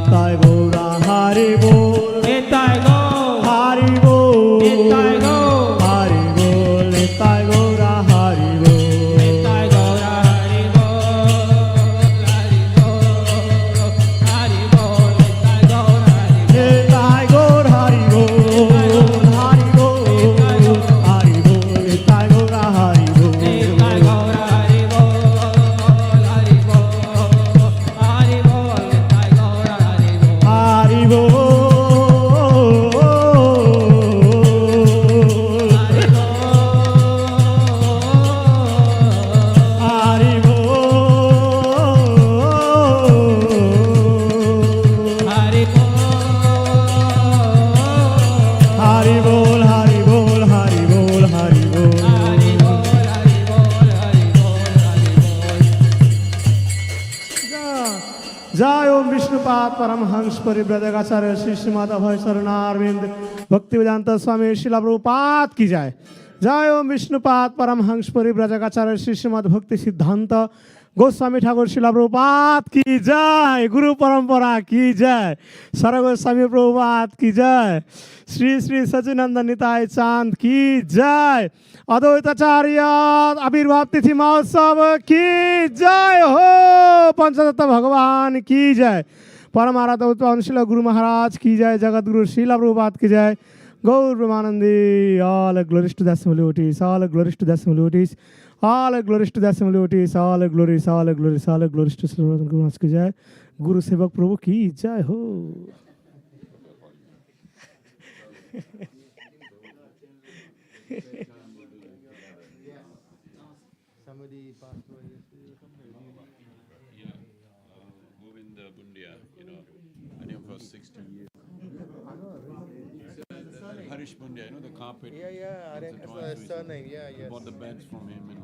নিতাই গৌরা হরি বল, নিতাই গৌর হরি বল, নিতাই গৌর হরি বল, নিতাই গৌরা হরি বল, নিতাই গৌর হরি বল, হরি বল, হরি বল, নিতাই গৌর হরি বল, নিতাই গৌর হরি বল, হরি বল, হরি বল, নিতাই গৌরা হরি বল, নিতাই গৌর হরি বল, হরি বল, হরি বল, নিতাই গৌর হরি বল, হরি বল, হরি বল, হরি বল, হরি বল, হরি বল, হরি বল, হরি বল, হরি বল, হরি বল, হরি বল, जय ओम विष्णुपाद परमहंस परिव्रजकाचार्य श्री श्रीमद अभय शरणारविंद भक्ति वेदांत स्वामी श्रील प्रभुपाद की जय। जय ओम विष्णुपाद परमहंस परिव्रजकाचार्य श्री श्रीमद भक्ति सिद्धांत गोस्वामी ठाकुर श्रील प्रभुपाद की जय। गुरु परंपरा की जय। सर गोस्वामी प्रभुपाद की जय। श्री श्री सचिनंदन निताय चांद की जय। अद्वैताचार्य आविर्भाव तिथि महोत्सव की जय हो। पंचतत्व भगवान की जय। परमाराध्य श्रील गुरु महाराज की जय। जगत गुरु श्रील प्रभुपाद की जय। गौर ब्रह्मानंदी all glories to the devotees, all glories to the devotees, all glories to the devotees, all glories, all glories, all glories to Srila Advaitacharya Maharaj की जय। गुरु सेवक प्रभु की जय हो। Moving the bundia, you know, I knew him for 60 years. Harish Bundia, you know the carpet. Yeah, That's that's the his surname. Yeah, I yes. bought the beds from him and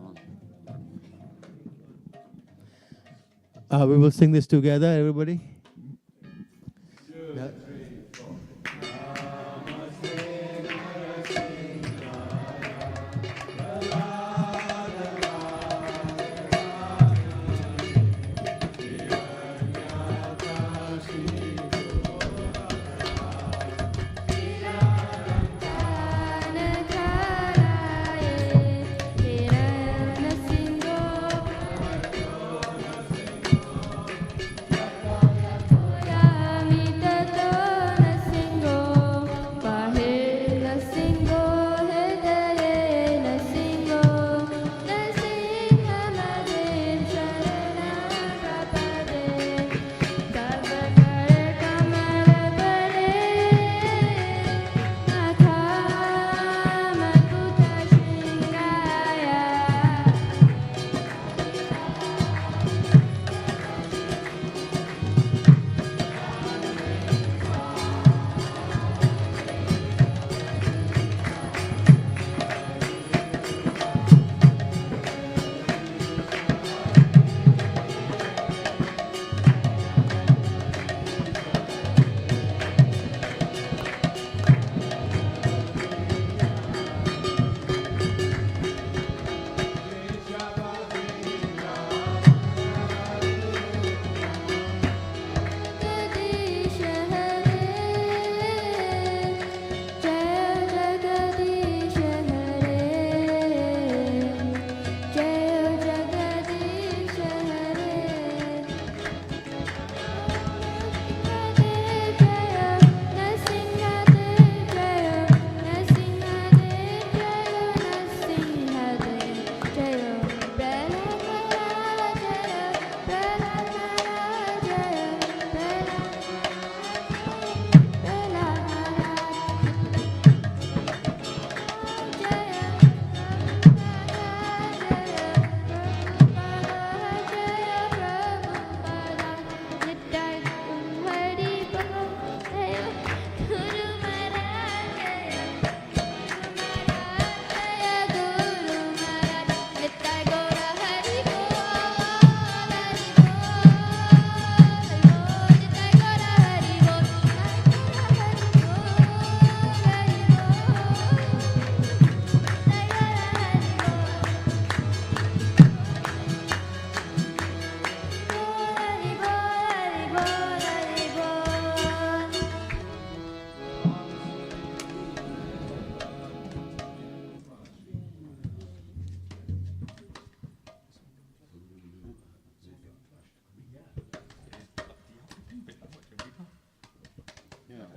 all. We will sing this together, everybody. Namo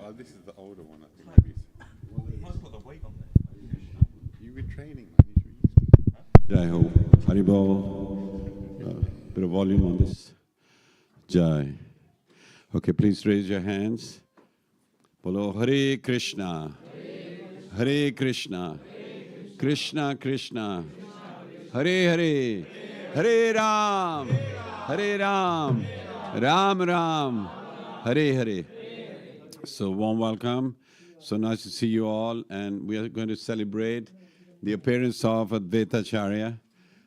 Oh, this is the older one, I think. You've been training, man. Jai Ho. Haribol. Bit of volume on this. Jai. Okay, please raise your hands. Bolo Hare Krishna. Hare Krishna. Krishna Krishna. Hare Hare. Hare Ram. Hare Ram. Ram Ram. Hare Hare. So warm welcome. So nice to see you all, and we are going to celebrate the appearance of Advaitacharya,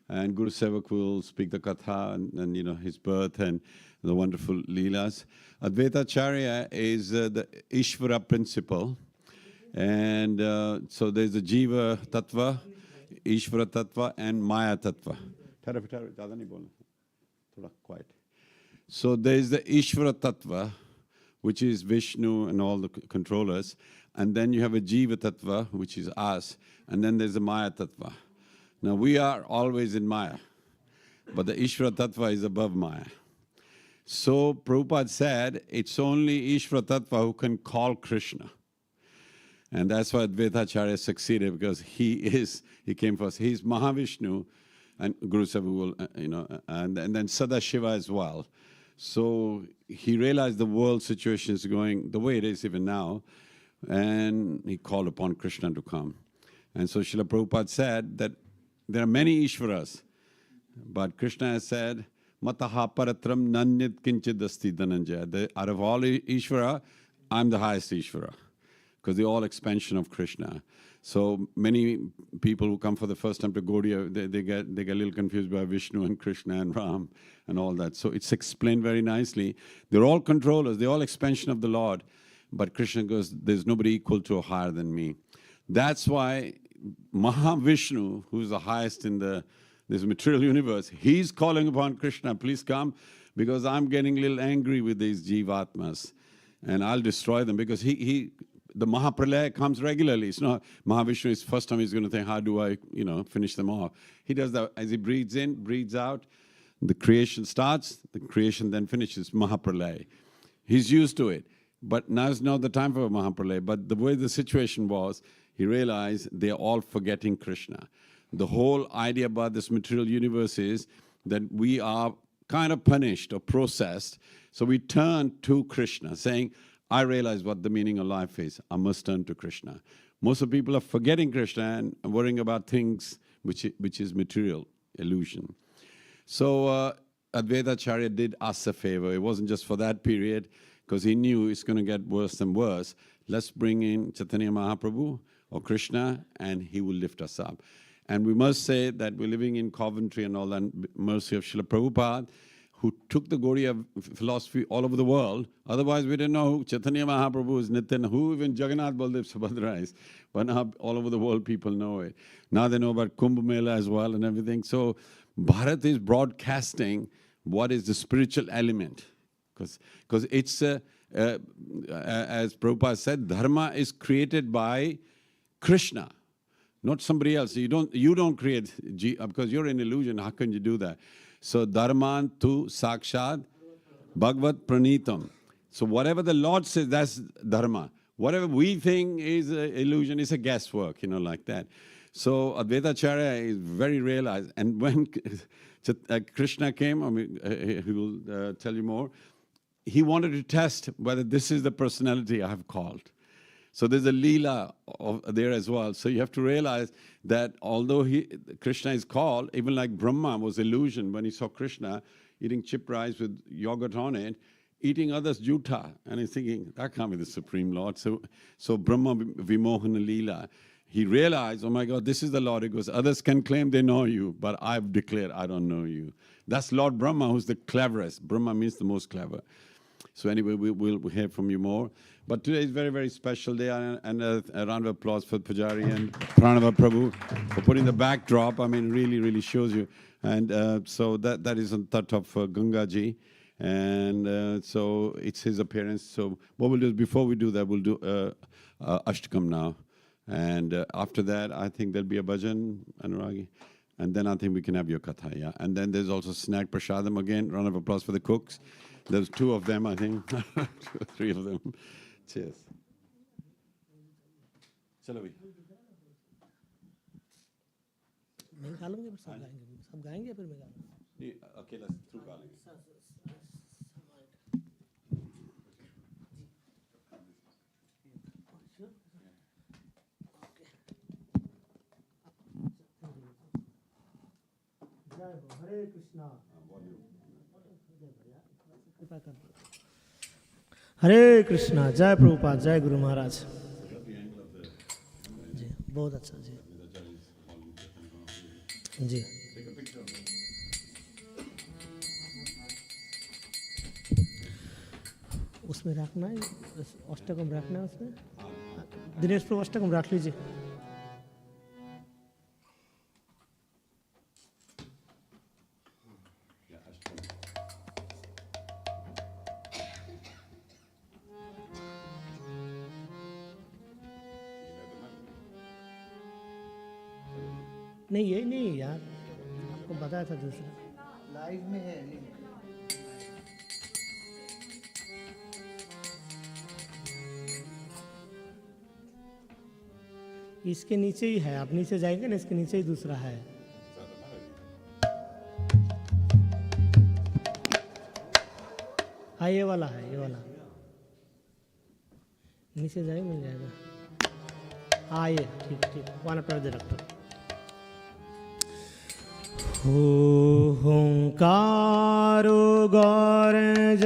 and Guru Sevak will speak the katha and you know his birth and the wonderful leelas. Advaitacharya is the Ishvara principle, and so there's the Jiva Tattva, Ishvara Tattva, and Maya Tattva. Quiet. So there's the Ishvara Tattva, which is Vishnu and all the controllers, and then you have a Jiva Tattva, which is us, and then there's a Maya Tattva. Now we are always in Maya, but the Ishvara Tattva is above Maya. So Prabhupada said, it's only Ishvara Tattva who can call Krishna. And that's why Advaitacharya succeeded, because he came first. He's Mahavishnu, and Guru Sahib will, and then Sadashiva as well. So he realized the world situation is going the way it is even now, and he called upon Krishna to come. And so Srila Prabhupada said that there are many Ishvaras, but Krishna has said, Mataha paratram nanyat kinchid asti dhananjaya. Out of all Ishvara, I'm the highest Ishvara, because they're all expansion of Krishna. So many people who come for the first time to Gaudiya, they get a little confused by Vishnu and Krishna and Ram and all that. So it's explained very nicely. They're all controllers, they're all expansion of the Lord. But Krishna goes, there's nobody equal to or higher than me. That's why Mahavishnu, who's the highest in this material universe, he's calling upon Krishna, please come, because I'm getting a little angry with these Jivatmas, and I'll destroy them, because the Mahapralaya comes regularly. It's not Mahavishnu is first time he's going to think, how do I, finish them off? He does that as he breathes in, breathes out. The creation starts, the creation then finishes, Mahapralaya. He's used to it. But now is not the time for Mahapralaya. But the way the situation was, he realized they're all forgetting Krishna. The whole idea about this material universe is that we are kind of punished or processed. So we turn to Krishna, saying, I realize what the meaning of life is. I must turn to Krishna. Most of the people are forgetting Krishna and worrying about things which is material, illusion. So Advaitacharya did us a favor. It wasn't just for that period, because he knew it's going to get worse and worse. Let's bring in Chaitanya Mahaprabhu or Krishna, and he will lift us up. And we must say that we're living in Coventry and all that, mercy of Srila Prabhupada, who took the Gaudiya philosophy all over the world. Otherwise, we didn't know who Chaitanya Mahaprabhu is, Nityan, who even Jagannath Baldev Subhadra is. But now all over the world, people know it. Now they know about Kumbh Mela as well and everything. So Bharat is broadcasting what is the spiritual element. Because it's, as Prabhupada said, dharma is created by Krishna, not somebody else. You don't create, because you're an illusion. How can you do that? So dharman tu sakshat bhagavad pranitam. So whatever the Lord says, that's dharma. Whatever we think is an illusion, is a guesswork, like that. So Advaitacharya is very realized. And when Krishna came, he will tell you more, he wanted to test whether this is the personality I have called. So there's a Leela there as well. So you have to realize that although Krishna is called, even like Brahma was illusion when he saw Krishna eating chip rice with yogurt on it, eating others juta. And he's thinking, that can't be the Supreme Lord. So Brahma Vimohana Leela. He realized, oh my God, this is the Lord. He goes, others can claim they know you, but I've declared I don't know you. That's Lord Brahma, who's the cleverest. Brahma means the most clever. So anyway, we'll hear from you more. But today is a very, very special day, and a round of applause for Pujari and Pranava Prabhu for putting the backdrop. I mean, really, really shows you. And so that is on top of Ganga Ji. And so it's his appearance. So what we'll do is, before we do that, we'll do Ashtakam now. And after that, I think there'll be a bhajan, Anuragi. And then I think we can have your katha, yeah. And then there's also snack prasadam again. Round of applause for the cooks. There's two of them, I think. 2 or 3 of them. Cheers. चलो भाई मैं गा लूंगी फिर सब गाएंगे फिर मैं गा लूंगा ये अकेला थ्रू गा लेंगे हरे कृष्णा कृपा कर हरे कृष्णा जय प्रभुपाद जय गुरु महाराज जी बहुत अच्छा जी जी उसमें रखना है अष्टकम रखना है उसमें दिनेश प्रभु अष्टकम रख लीजिए नहीं ये नहीं यार आपको बताया था दूसरा लाइव में है इसके नीचे ही है आप नीचे जाएंगे ना इसके नीचे ही दूसरा है हाँ ये वाला है ये वाला नीचे जाए मिल जाएगा हाँ ये ठीक ठीक वन पर दे रखो हुंकारो गर्जनादि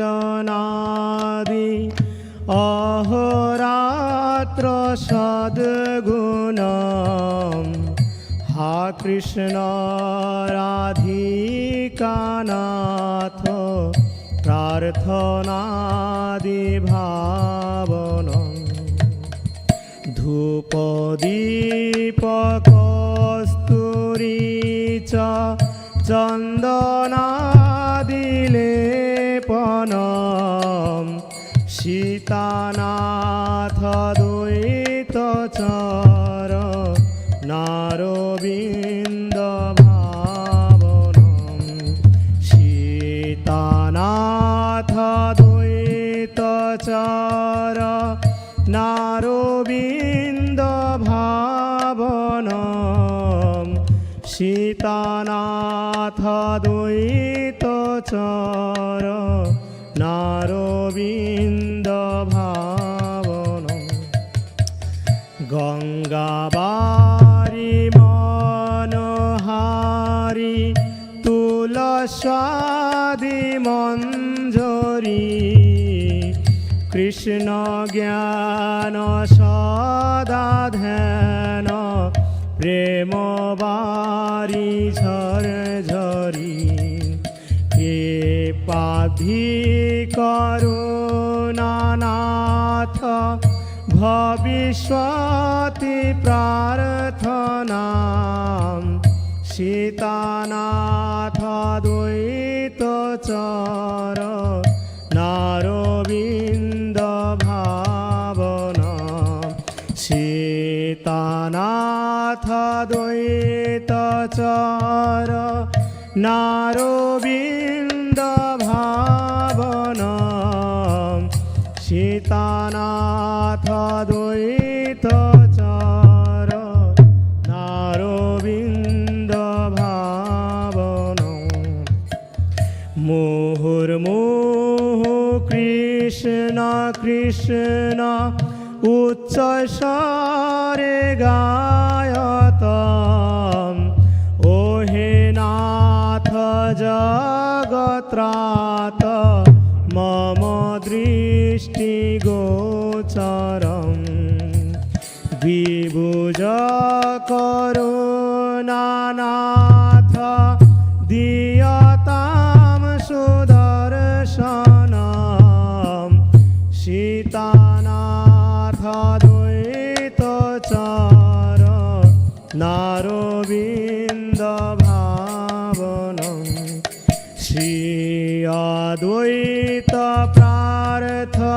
अहोरात्र सद्गुणम् हा कृष्ण राधिकानाथ प्रार्थनादि भावनम् धूपदीपकस्तूरी च चन्दनादिलेपनम् सीतानाथ द्वैतचर नारविन्द भावनम् सीतानाथ द्वैतचर नारविन्द भावनम् सीतानाथ द्वैतचर नारविन्द भावनम् गंगाबारी मनोहारी तुलसादि मंजरी कृष्ण ज्ञान सदा ध्यान प्रेम बारी झर झरी कृपाधिकरुणानाथ भविष्यति प्रार्थना सीतानाथ द्वैतचर नारविन्द भावना सीतानाथ द्वैतचर नारविन्द भावना सीतानाथ द्वैतचर नारविन्द भावना मुहुर्मुहुः कृष्ण कृष्ण उच्चस्वरे गायतम् ओ हे नाथ जगत्रात मम दृष्टिगोचरम् विभुज करुणानाथ दीयतां सुदर्शनम् सीतानाथ द्वैतचर नारविन्द भावनम् श्री अद्वैत प्रार्थनार्थ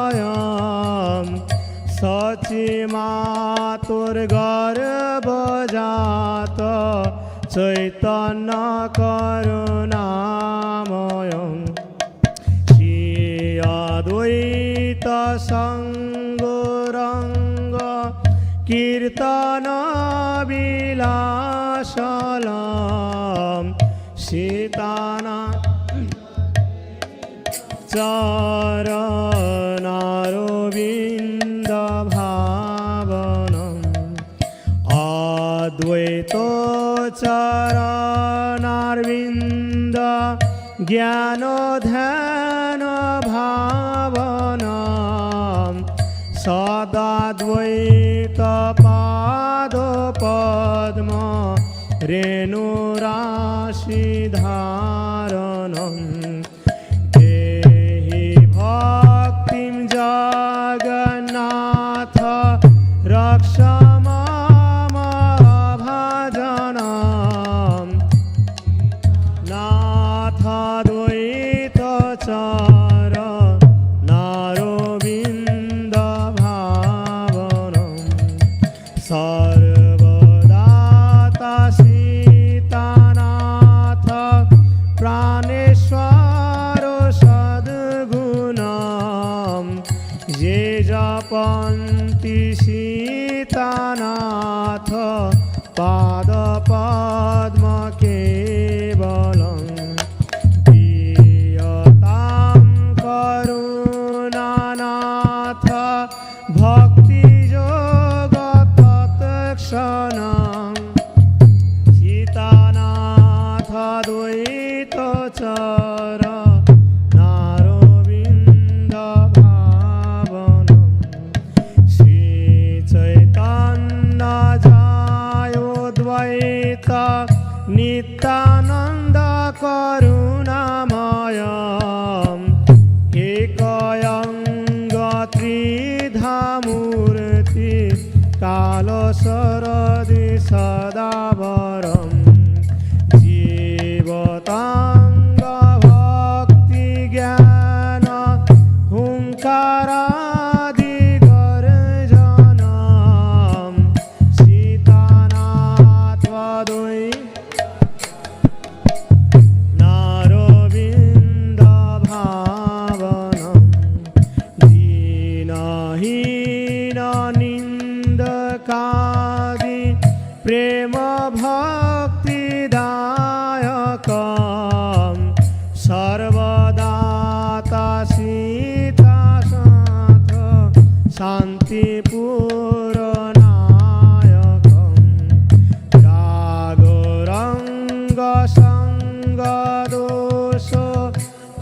जगन्नाथालयम् सचिमातुर्गर्भजात चैतन्य करुणामयम् श्री সঙ্গরঙ্গ কীর্তন বিলাসলম সীতানা চরণারবিন্দ ভাবনম অদ্বৈত চরণারবিন্দ জ্ঞান ধ্যান ভাবনম সদাদ্বৈত পাদ পদ্ম রেণুরাশি ধারণম দেহি ভক্তিম জগন্নাথ রক্ষ মম ভজনম নাথ দ্বৈত চরণারবিন্দ ভাবনম সর্বদাতা সীতানাথ প্রাণেশ্বর সদ্গুণম যে জপন্তি সীতানাথ পাদ পদ্ম কেবলম প্রিয়তাম করুণানাথ ভক্তি যোগ তৎক্ষণম সীতানাথ দ্বৈত চরণারবিন্দ ভাবনম শ্রী চৈতন্য জয় দ্বৈত নিত্যানন্দ করুণাময় একয়ঙ্গ ত্রিধামূর্তি কালসরদি সদাবরম জীবতাঙ্গ ভক্তি জ্ঞান হুঙ্কারাদি গর্জনম সীতানাথ নারবিন্দ ভাবনম দীনহীন নিন্দকাদি প্রেম ভক্তিদায়কম সর্বদাতা সীতা সাথ শান্তিপূরণায়কম রাগরঙ্গ সঙ্গ দোষ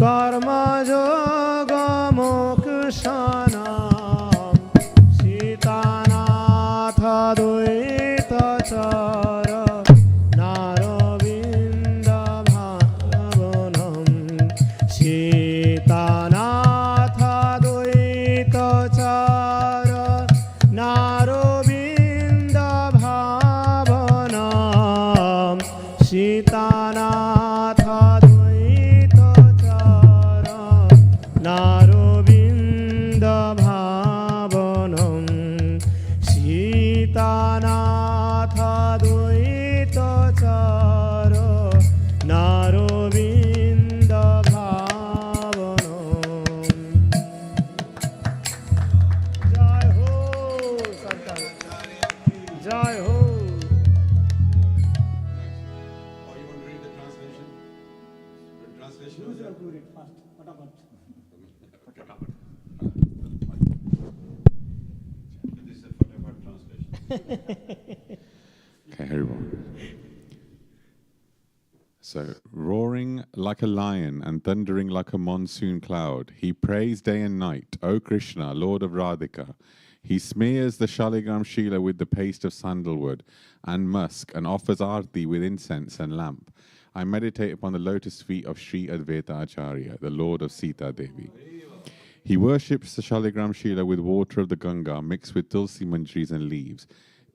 কর্মযোগ মোক্ষণম সীতানাথ দ্বৈত চরণারবিন্দ ভাবনম সীতানাথ দ্বৈত চরণারবিন্দ ভাবনম সীতানাথ দ্বৈত চরণারবিন্দ ভাবনম সীতানাথ দ্বৈত চরণারবিন্দ ভাবনম জয় হো সন্তান জয় হো Or you want to read the translation? The translation? This is a Fatapat translation. Okay, everyone. So, roaring like a lion and thundering like a monsoon cloud, he prays day and night, O Krishna, Lord of Radhika. He smears the Shaligram Shila with the paste of sandalwood and musk and offers arti with incense and lamp. I meditate upon the lotus feet of Sri Advaitacharya, the Lord of Sita Devi. He worships the Shaligram Shila with water of the Ganga mixed with tulsi manjaris and leaves.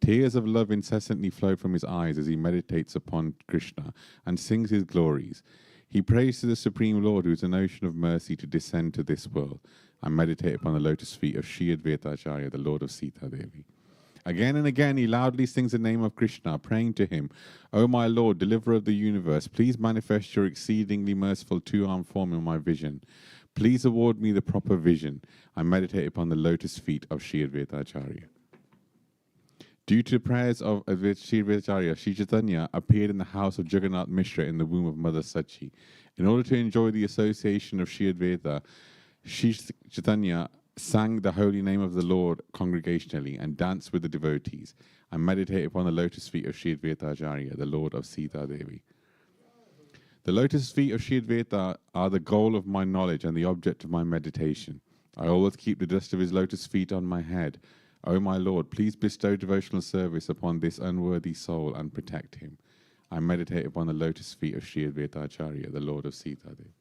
Tears of love incessantly flow from his eyes as he meditates upon Krishna and sings his glories. He prays to the Supreme Lord, who is an ocean of mercy, to descend to this world. I meditate upon the lotus feet of Sri Advaitacharya, the Lord of Sita Devi. Again and again he loudly sings the name of Krishna, praying to him, O my Lord, deliverer of the universe, please manifest your exceedingly merciful two-armed form in my vision. Please award me the proper vision. I meditate upon the lotus feet of Sri Advaitacharya. Due to the prayers of Sri Advaitacharya, Sri Chaitanya appeared in the house of Jagannath Mishra in the womb of Mother Sachi. In order to enjoy the association of Sri Advaita, Sri Chaitanya sang the holy name of the Lord congregationally and danced with the devotees. I meditate upon the lotus feet of Sri Advaitacharya, the Lord of Sita Devi. The lotus feet of Sri Advaita are the goal of my knowledge and the object of my meditation. I always keep the dust of his lotus feet on my head. O my Lord, please bestow devotional service upon this unworthy soul and protect him. I meditate upon the lotus feet of Sri Advaitacharya, the Lord of Sita Devi.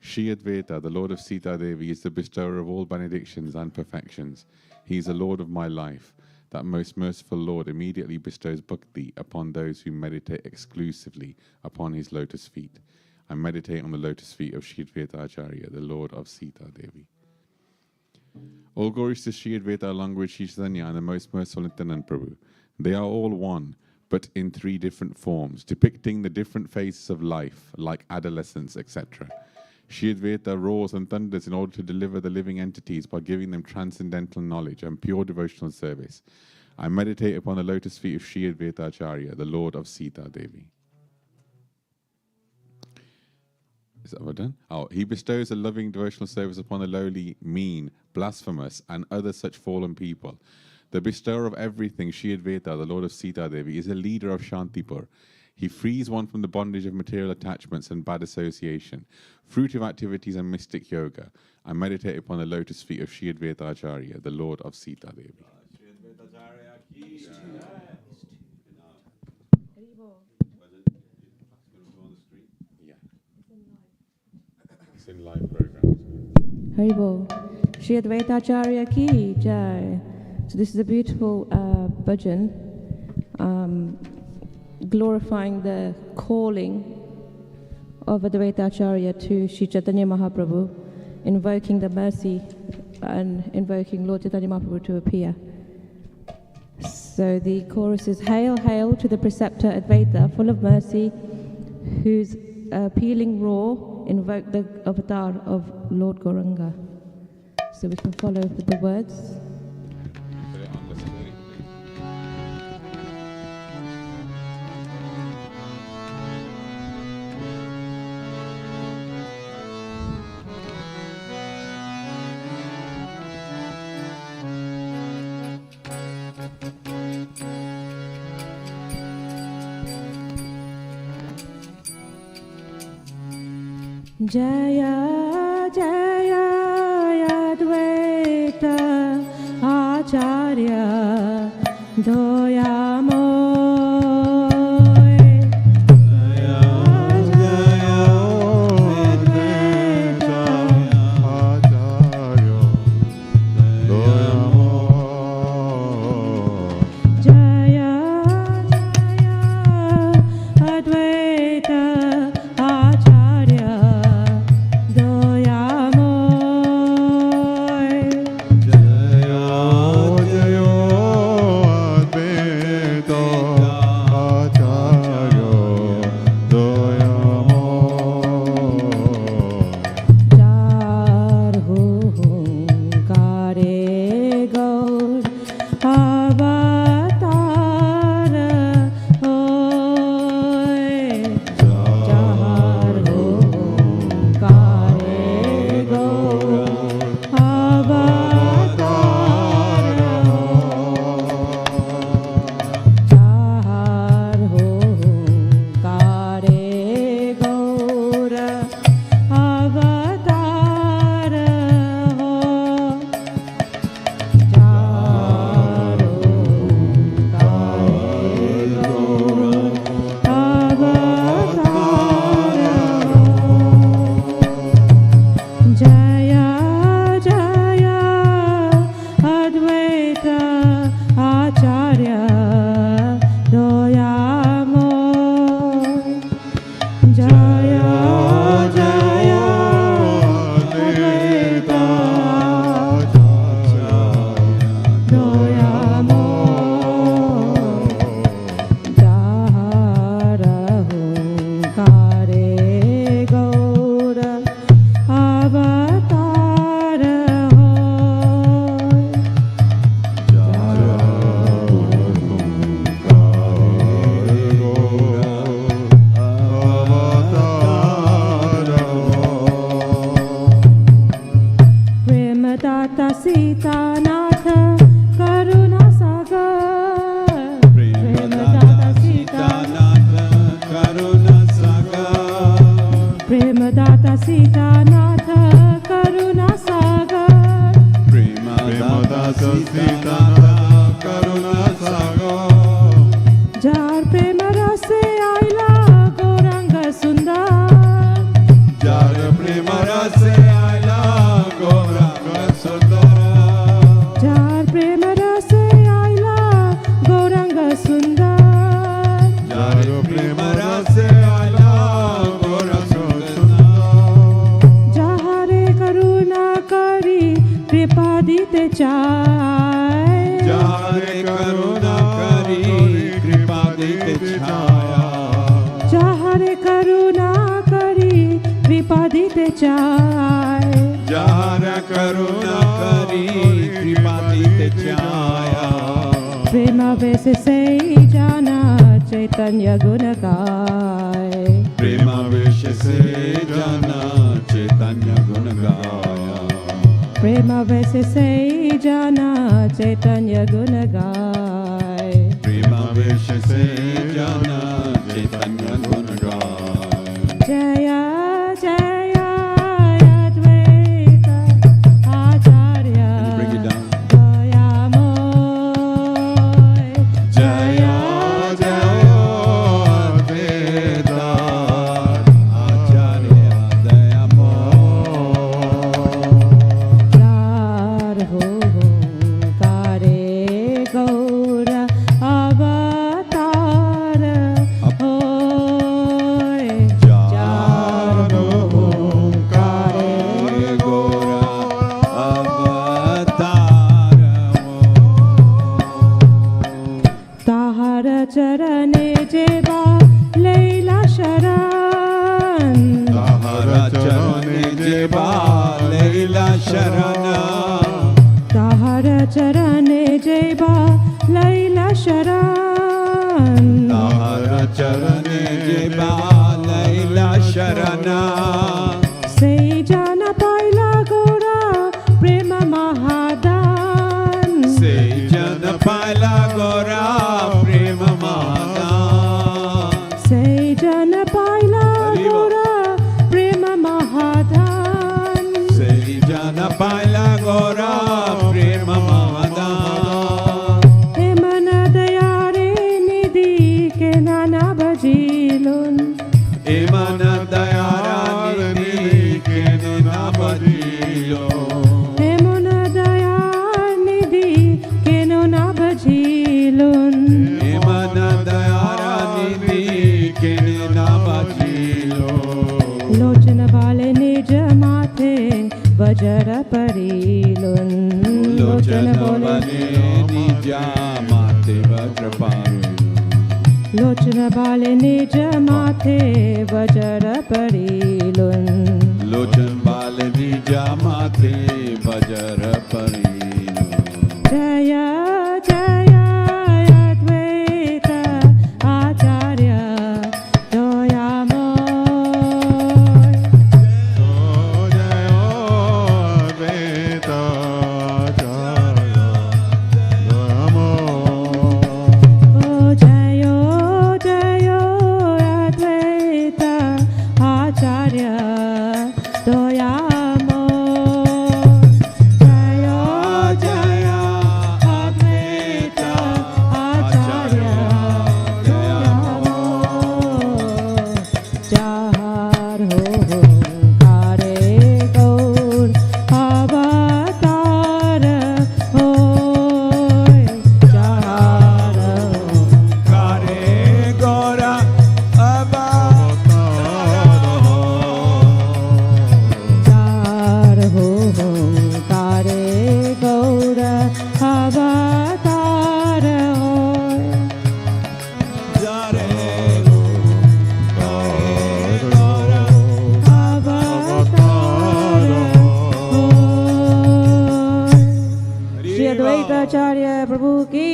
Sri Advaita, the Lord of Sita Devi, is the bestower of all benedictions and perfections. He is the Lord of my life. That most merciful Lord immediately bestows bhakti upon those who meditate exclusively upon his lotus feet. I meditate on the lotus feet of Sri Advaitacharya, the Lord of Sita Devi. All glories to Sri Advaita along with Sri Chaitanya and the most merciful Nityananda Prabhu. They are all one, but in three different forms, depicting the different phases of life, like adolescence, etc. Sri Advaita roars and thunders in order to deliver the living entities by giving them transcendental knowledge and pure devotional service. I meditate upon the lotus feet of Sri Advaitacharya, the Lord of Sita Devi. Is that what done? Oh, he bestows a loving devotional service upon the lowly, mean, blasphemous, and other such fallen people. The bestower of everything, Sri Advaita, the Lord of Sita Devi, is a leader of Shantipur. He frees one from the bondage of material attachments and bad association, fruitive activities and mystic yoga. I meditate upon the lotus feet of Sri Advaitacharya, the Lord of Sita Devi. It's in live program. Haribol. Sri Advaitacharya ki jai. So this is a beautiful bhajan, glorifying the calling of Advaitacharya to Sri Chaitanya Mahaprabhu, invoking the mercy and invoking Lord Chaitanya Mahaprabhu to appear. So the chorus is, Hail, hail to the preceptor Advaita, full of mercy, whose appealing roar invoked the avatar of Lord Gauranga. So we can follow with the words. Jaya Jaya Advaita Acharya Doyamo. Ava Sitanath करुणा सागर Premadaasa Sitanatha Karuna Sagar जार प्रेम रसे आइला गौरांग सुंदर Jar Prema Rase Aila Gauranga Sundara जार प्रेम रसे आइला गौरांग सुंदर Jar Prema Rase Aila Gauranga Sundara जहारे करुणा करी कृपा दीते चाय Jare Karuna Kari Kripa Dite Chaya जहारे करुणा करी कृपा दीते चाय Jara Karuna Kari Kripa Dite Chaya प्रेम वैस से जाना चैतन्य गुण गाय Prema Vesha Se Jana Chaitanya Guna Gaya प्रेम वैस से जाना चैतन्य गुण गाय Prema Vesha Se Jana Chaitanya Guna Gaya जय जय अद्वैत आचार्य Bring it down. दयामय Jaya Jaya Veda Acharya Dayamo jar हो कारे गौर अवतार होय जार हो कारे Gora Avatar ताहर चरणे जेबा लैला शरण Tahara Charane Jeba Leila Sharana Tahir चरणे जेबा लैला शरण Tahara Charane Jeba Leila Sharana से जान पाइला गौरा प्रेम महादान Se Jana Paila Gora Prema Mahadan से जन पाइला गौरा प्रेम महादान Se Jana Paila Gora Prema Mahadan हे मन दया रे निधि के नाना बजीलुन Emana Dayara Nidhi Kenina Bajilo हे मन दया निधि के नाना बजीलुन Emana Dayara Nidhi Kenina Bajilo लोचन बाले निज माथे वज्र परिलुन लोचन बोले लोचन बाले निज माथे वज्र परिलुन Lochan Balani Jamate Bajar Parino जय जय अद्वैत आचार्य दयामय ओ जय अद्वैत आचार्य दयामय जय अद्वैत आचार्य दयामय जहार हो कारे गौर अवतार होय जहार Kare Gora जार हो कारे गौर अवतार होय अवतार होय श्री अद्वैताचार्य प्रभु की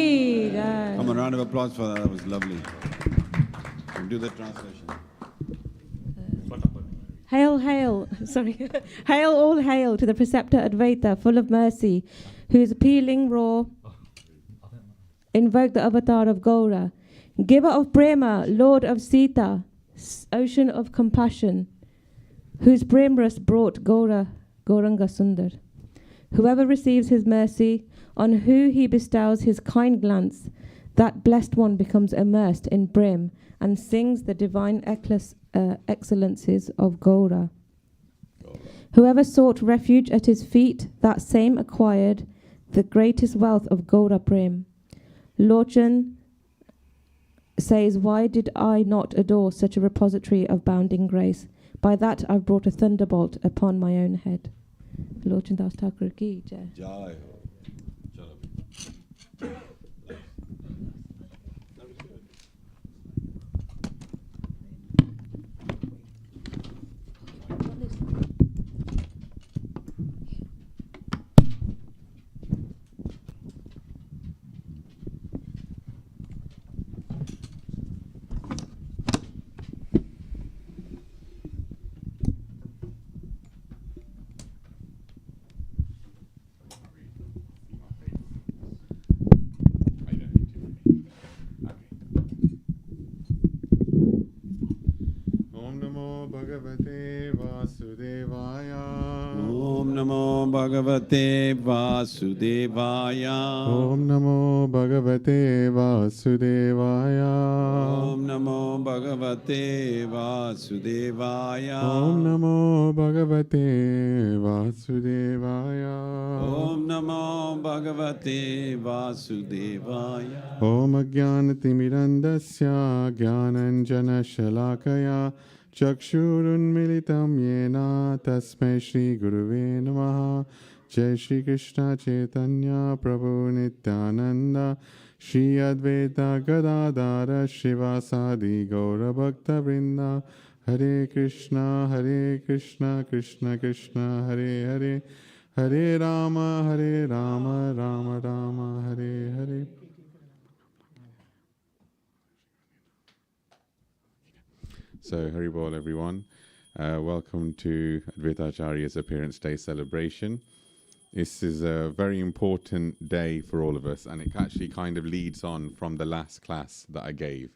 जय Come on, round of applause for that. That was lovely. Do the translation. Hail, hail, sorry. Hail, all hail to the preceptor Advaita, full of mercy, whose appealing roar invoked the avatar of Gaura, giver of Prema, lord of Sita, ocean of compassion, whose brimrus brought Gauranga Sundar. Whoever receives his mercy, on who he bestows his kind glance, that blessed one becomes immersed in brim and sings the divine excellences of Gaura. Whoever sought refuge at his feet, that same acquired the greatest wealth of Gaura Prem. Lochan says, why did I not adore such a repository of bounding grace? By that I've brought a thunderbolt upon my own head. Lochan Das Thakur ki jai. Jai ho. Chalo. Om Namo Bhagavate Vasudevaya. Om Namo Bhagavate Vasudevaya. Om Namo Bhagavate Vasudevaya. Om Namo Bhagavate Vasudevaya. Om Namo Bhagavate Vasudevaya. Om Namo Bhagavate Vasudevaya. Om Ajnanatimirandasya Jnananjana Shalakaya Chakshurunmilitam Yena Tasmai Shri Guruve Namaha. Jai Shri Krishna Chaitanya Prabhu Nityananda Shri Advaita Gadadara Shivasadi Gaura Bhakta Vrinda. Hare Krishna Krishna Krishna Hare Hare, Hare Rama Rama Rama Hare Hare. So, Hari Bol, everyone. Welcome to Advaitacharya's Appearance Day celebration. This is a very important day for all of us, and it actually kind of leads on from the last class that I gave,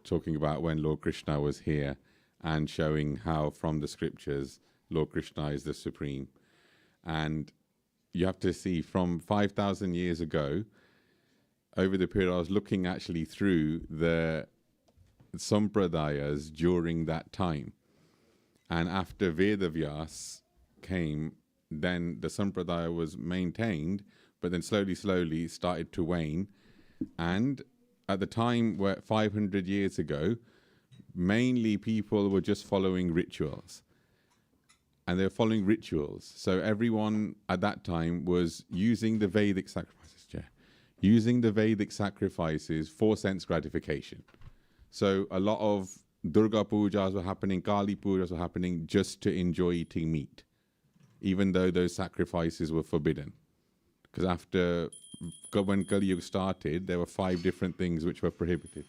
talking about when Lord Krishna was here and showing how from the scriptures Lord Krishna is the supreme. And you have to see from 5,000 years ago, over the period I was looking actually through the Sampradayas during that time. And after Vedavyas came, then the Sampradaya was maintained, but then slowly started to wane. And at the time, where 500 years ago, mainly people were just following rituals. And they were following rituals. So everyone at that time was using the Vedic sacrifices, using the Vedic sacrifices for sense gratification. So a lot of Durga Pujas were happening, Kali Pujas were happening just to enjoy eating meat, even though those sacrifices were forbidden. Because after, when Kali Yuga started, there were 5 different things which were prohibited.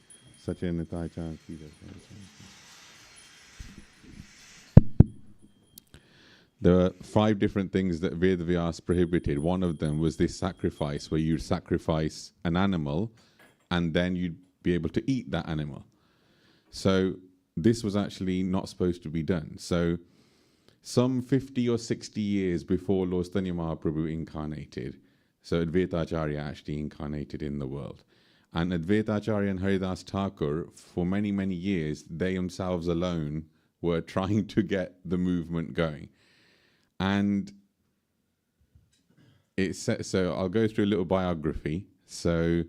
There were 5 different things that Vedavyas prohibited. One of them was this sacrifice, where you sacrifice an animal and then you'd be able to eat that animal. So this was actually not supposed to be done. So some 50 or 60 years before Lord Chaitanya Mahaprabhu incarnated, so Advaitacharya actually incarnated in the world. And Advaitacharya and Haridas Thakur, for many, many years, they themselves alone were trying to get the movement going. And so I'll go through a little biography. So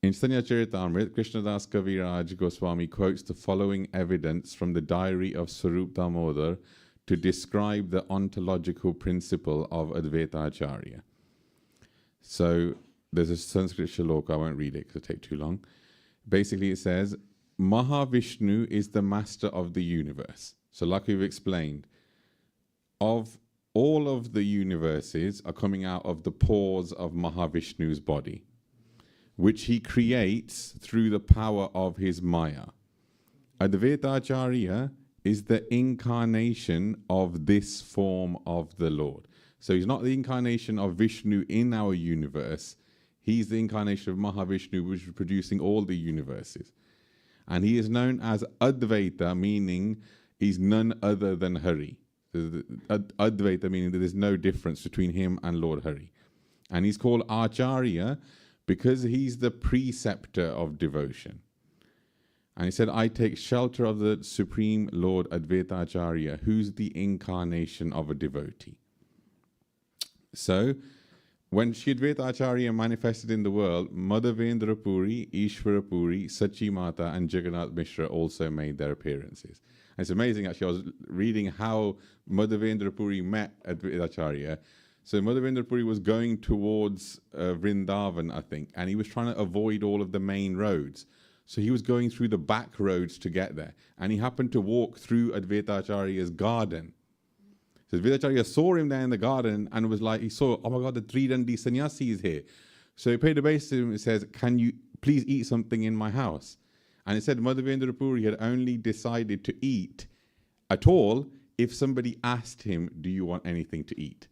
in Chaitanya Charitamrita, Krishnadas Kaviraj Goswami quotes the following evidence from the diary of Swarup Damodar to describe the ontological principle of Advaitacharya. So there's a Sanskrit shloka, I won't read it because it'll take too long. Basically it says, Mahavishnu is the master of the universe. So like we've explained, of all of the universes are coming out of the pores of Mahavishnu's body, which he creates through the power of his Maya. Advaitacharya is the incarnation of this form of the Lord. So he's not the incarnation of Vishnu in our universe. He's the incarnation of Mahavishnu, which is producing all the universes. And he is known as Advaita, meaning He's none other than Hari. Advaita meaning that there's no difference between him and Lord Hari. And he's called Acharya because he's the preceptor of devotion. And he said, I take shelter of the Supreme Lord Advaitacharya, who's the incarnation of a devotee. So, when Sri Advaitacharya manifested in the world, Madhavendra Puri, Ishvara Puri, Sachi Mata, and Jagannath Mishra also made their appearances. And it's amazing, actually, I was reading how Madhavendra Puri met Advaitacharya. So Madhavendra Puri was going towards Vrindavan, I think, and he was trying to avoid all of the main roads. So he was going through the back roads to get there. And he happened to walk through Advaitacharya's garden. So Advaitacharya saw him there in the garden and was like, he saw, oh my God, the Tridandi sannyasi is here. So he paid obeisance to him and says, can you please eat something in my house? And he said Madhavendra Puri had only decided to eat at all if somebody asked him, do you want anything to eat?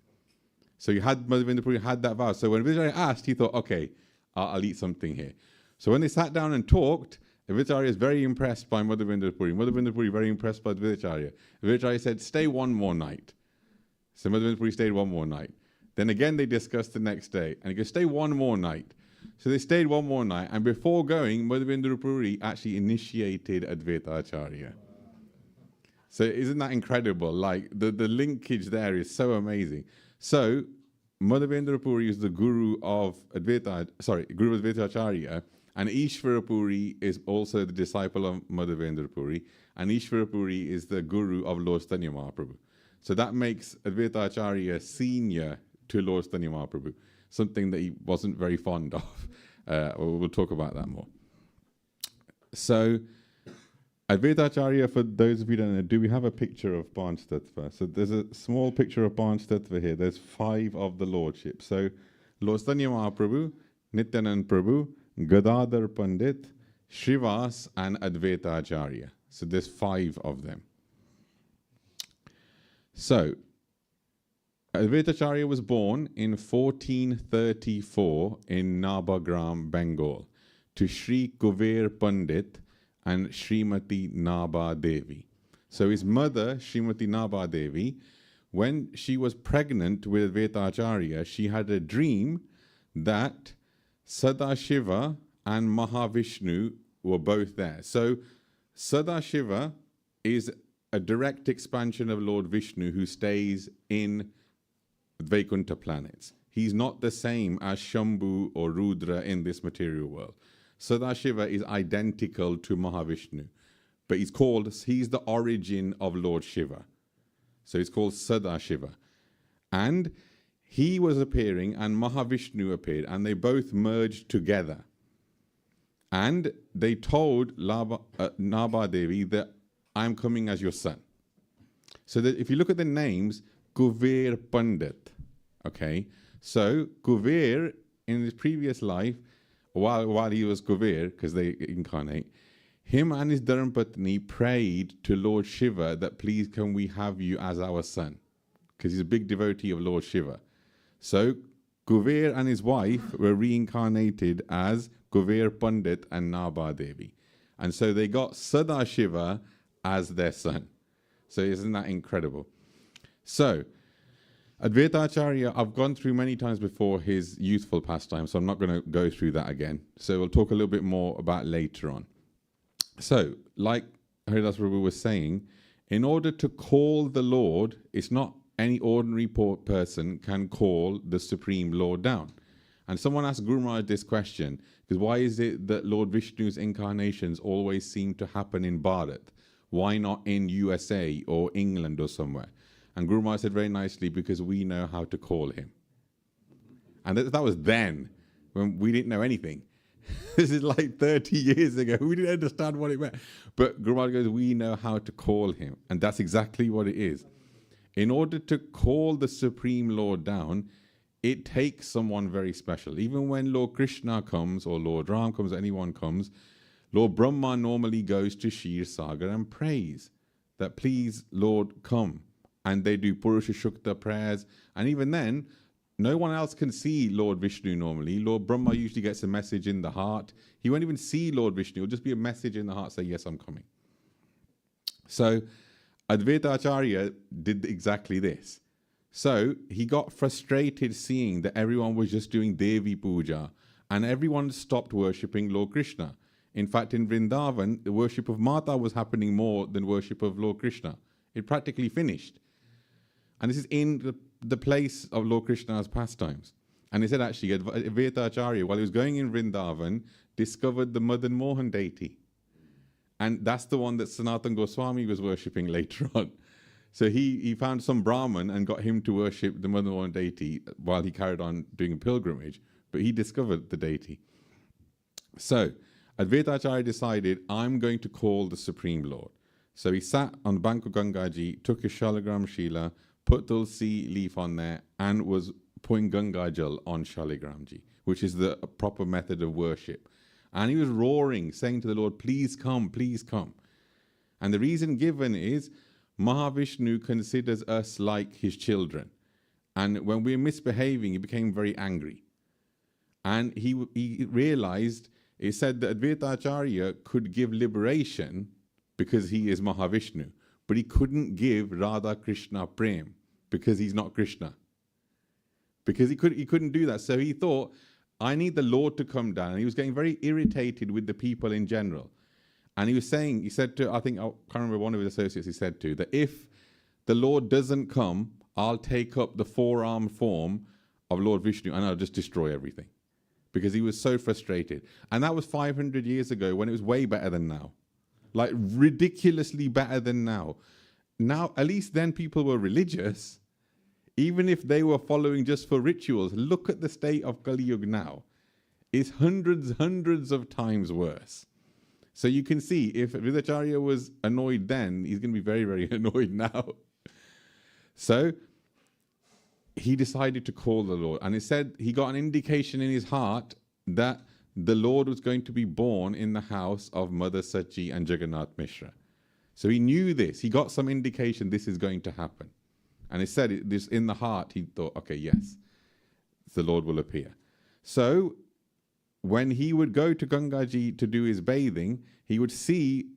So Madhavendra Puri had that vow. So when Advaitacharya asked, he thought, okay, I'll eat something here. So when they sat down and talked, Advaitacharya is very impressed by Madhavendra Puri. Madhavendra Puri very impressed by Advaitacharya. Advaitacharya said, stay one more night. So Madhavendra Puri stayed one more night. Then again they discussed the next day. And he goes, stay one more night. So they stayed one more night. And before going, Madhavendra Puri actually initiated Advaitacharya. So isn't that incredible? Like the linkage there is so amazing. So Madhavendra Puri is the guru of Advaitacharya, and Ishvara Puri is also the disciple of Madhavendra Puri, and Ishvara Puri is the guru of Lord Chaitanya Mahaprabhu. So that makes Advaitacharya senior to Lord Chaitanya Mahaprabhu, something that he wasn't very fond of. We'll talk about that more. So Advaitacharya, for those of you who don't know, do we have a picture of Panchtattva? So there's a small picture of Panchtattva here. There's 5 of the lordship. So Lord Chaitanya Mahaprabhu, Nityanand Prabhu, Gadadhar Pandit, Srivas, and Advaitacharya. So there's 5 of them. So Advaitacharya was born in 1434 in Nabagram, Bengal, to Sri Kuver Pandit and Srimati Naba Devi. So his mother, Srimati Naba Devi, when she was pregnant with Advaitacharya, she had a dream that Sadashiva and Mahavishnu were both there. So Sadashiva is a direct expansion of Lord Vishnu who stays in Vaikuntha planets. He's not the same as Shambhu or Rudra in this material world. Sadashiva is identical to Mahavishnu, but he's the origin of Lord Shiva. So he's called Sadashiva. And he was appearing and Mahavishnu appeared and they both merged together. And they told Naba Devi that I'm coming as your son. So that if you look at the names, Kuver Pandit, okay? So Kuver in his previous life, while he was Kuver, because they incarnate, him and his Dharmapatni prayed to Lord Shiva that please can we have you as our son, because he's a big devotee of Lord Shiva. So Kuver and his wife were reincarnated as Kuver Pandit and Naba Devi. And so they got Sadashiva as their son. So isn't that incredible? So Advaitacharya, I've gone through many times before his youthful pastime, so I'm not going to go through that again. So we'll talk a little bit more about later on. So, like Haridas Prabhu was saying, in order to call the Lord, it's not any ordinary person can call the Supreme Lord down. And someone asked Guru Maharaj this question, because why is it that Lord Vishnu's incarnations always seem to happen in Bharat? Why not in USA or England or somewhere? And Guru Maharaj said very nicely, because we know how to call him. And that was then, when we didn't know anything. This is like 30 years ago. We didn't understand what it meant. But Guru Maharaj goes, we know how to call him. And that's exactly what it is. In order to call the Supreme Lord down, it takes someone very special. Even when Lord Krishna comes, or Lord Ram comes, or anyone comes, Lord Brahma normally goes to Shir Sagar and prays that, please, Lord, come. And they do Purusha Shukta prayers. And even then, no one else can see Lord Vishnu normally. Lord Brahma usually gets a message in the heart. He won't even see Lord Vishnu. It'll just be a message in the heart, say, yes, I'm coming. So Advaitacharya did exactly this. So he got frustrated seeing that everyone was just doing Devi Puja and everyone stopped worshipping Lord Krishna. In fact, in Vrindavan, the worship of Mata was happening more than worship of Lord Krishna. It practically finished. And this is in the place of Lord Krishna's pastimes. And he said actually, Advaitacharya, while he was going in Vrindavan, discovered the Madan Mohan deity. And that's the one that Sanatana Goswami was worshipping later on. So he found some Brahmin and got him to worship the Madan Mohan deity while he carried on doing a pilgrimage. But he discovered the deity. So Advaitacharya decided, I'm going to call the Supreme Lord. So he sat on the bank of Gangaji, took his Shaligram Shila, put tulsi leaf on there, and was putting Ganga Jal on Shaligramji, which is the proper method of worship. And he was roaring, saying to the Lord, please come, please come. And the reason given is, Mahavishnu considers us like his children. And when we're misbehaving, he became very angry. And he realized, it said that Advaitacharya could give liberation because he is Mahavishnu, but he couldn't give Radha Krishna Prem because he's not Krishna. Because he couldn't do that. So he thought, I need the Lord to come down. And he was getting very irritated with the people in general. And he said to, I can't remember one of his associates, he said to, that if the Lord doesn't come, I'll take up the four-armed form of Lord Vishnu and I'll just destroy everything. Because he was so frustrated. And that was 500 years ago when it was way better than now. Like ridiculously better than now. Now, at least then people were religious. Even if they were following just for rituals, look at the state of Kali Yuga now. It's hundreds of times worse. So you can see, if Advaitacharya was annoyed then, he's going to be very, very annoyed now. So he decided to call the Lord. And it said he got an indication in his heart that the Lord was going to be born in the house of Mother Sachi and Jagannath Mishra. So he knew this. He got some indication this is going to happen. And it said this in the heart, he thought, okay, yes, the Lord will appear. So when he would go to Gangaji to do his bathing, he would see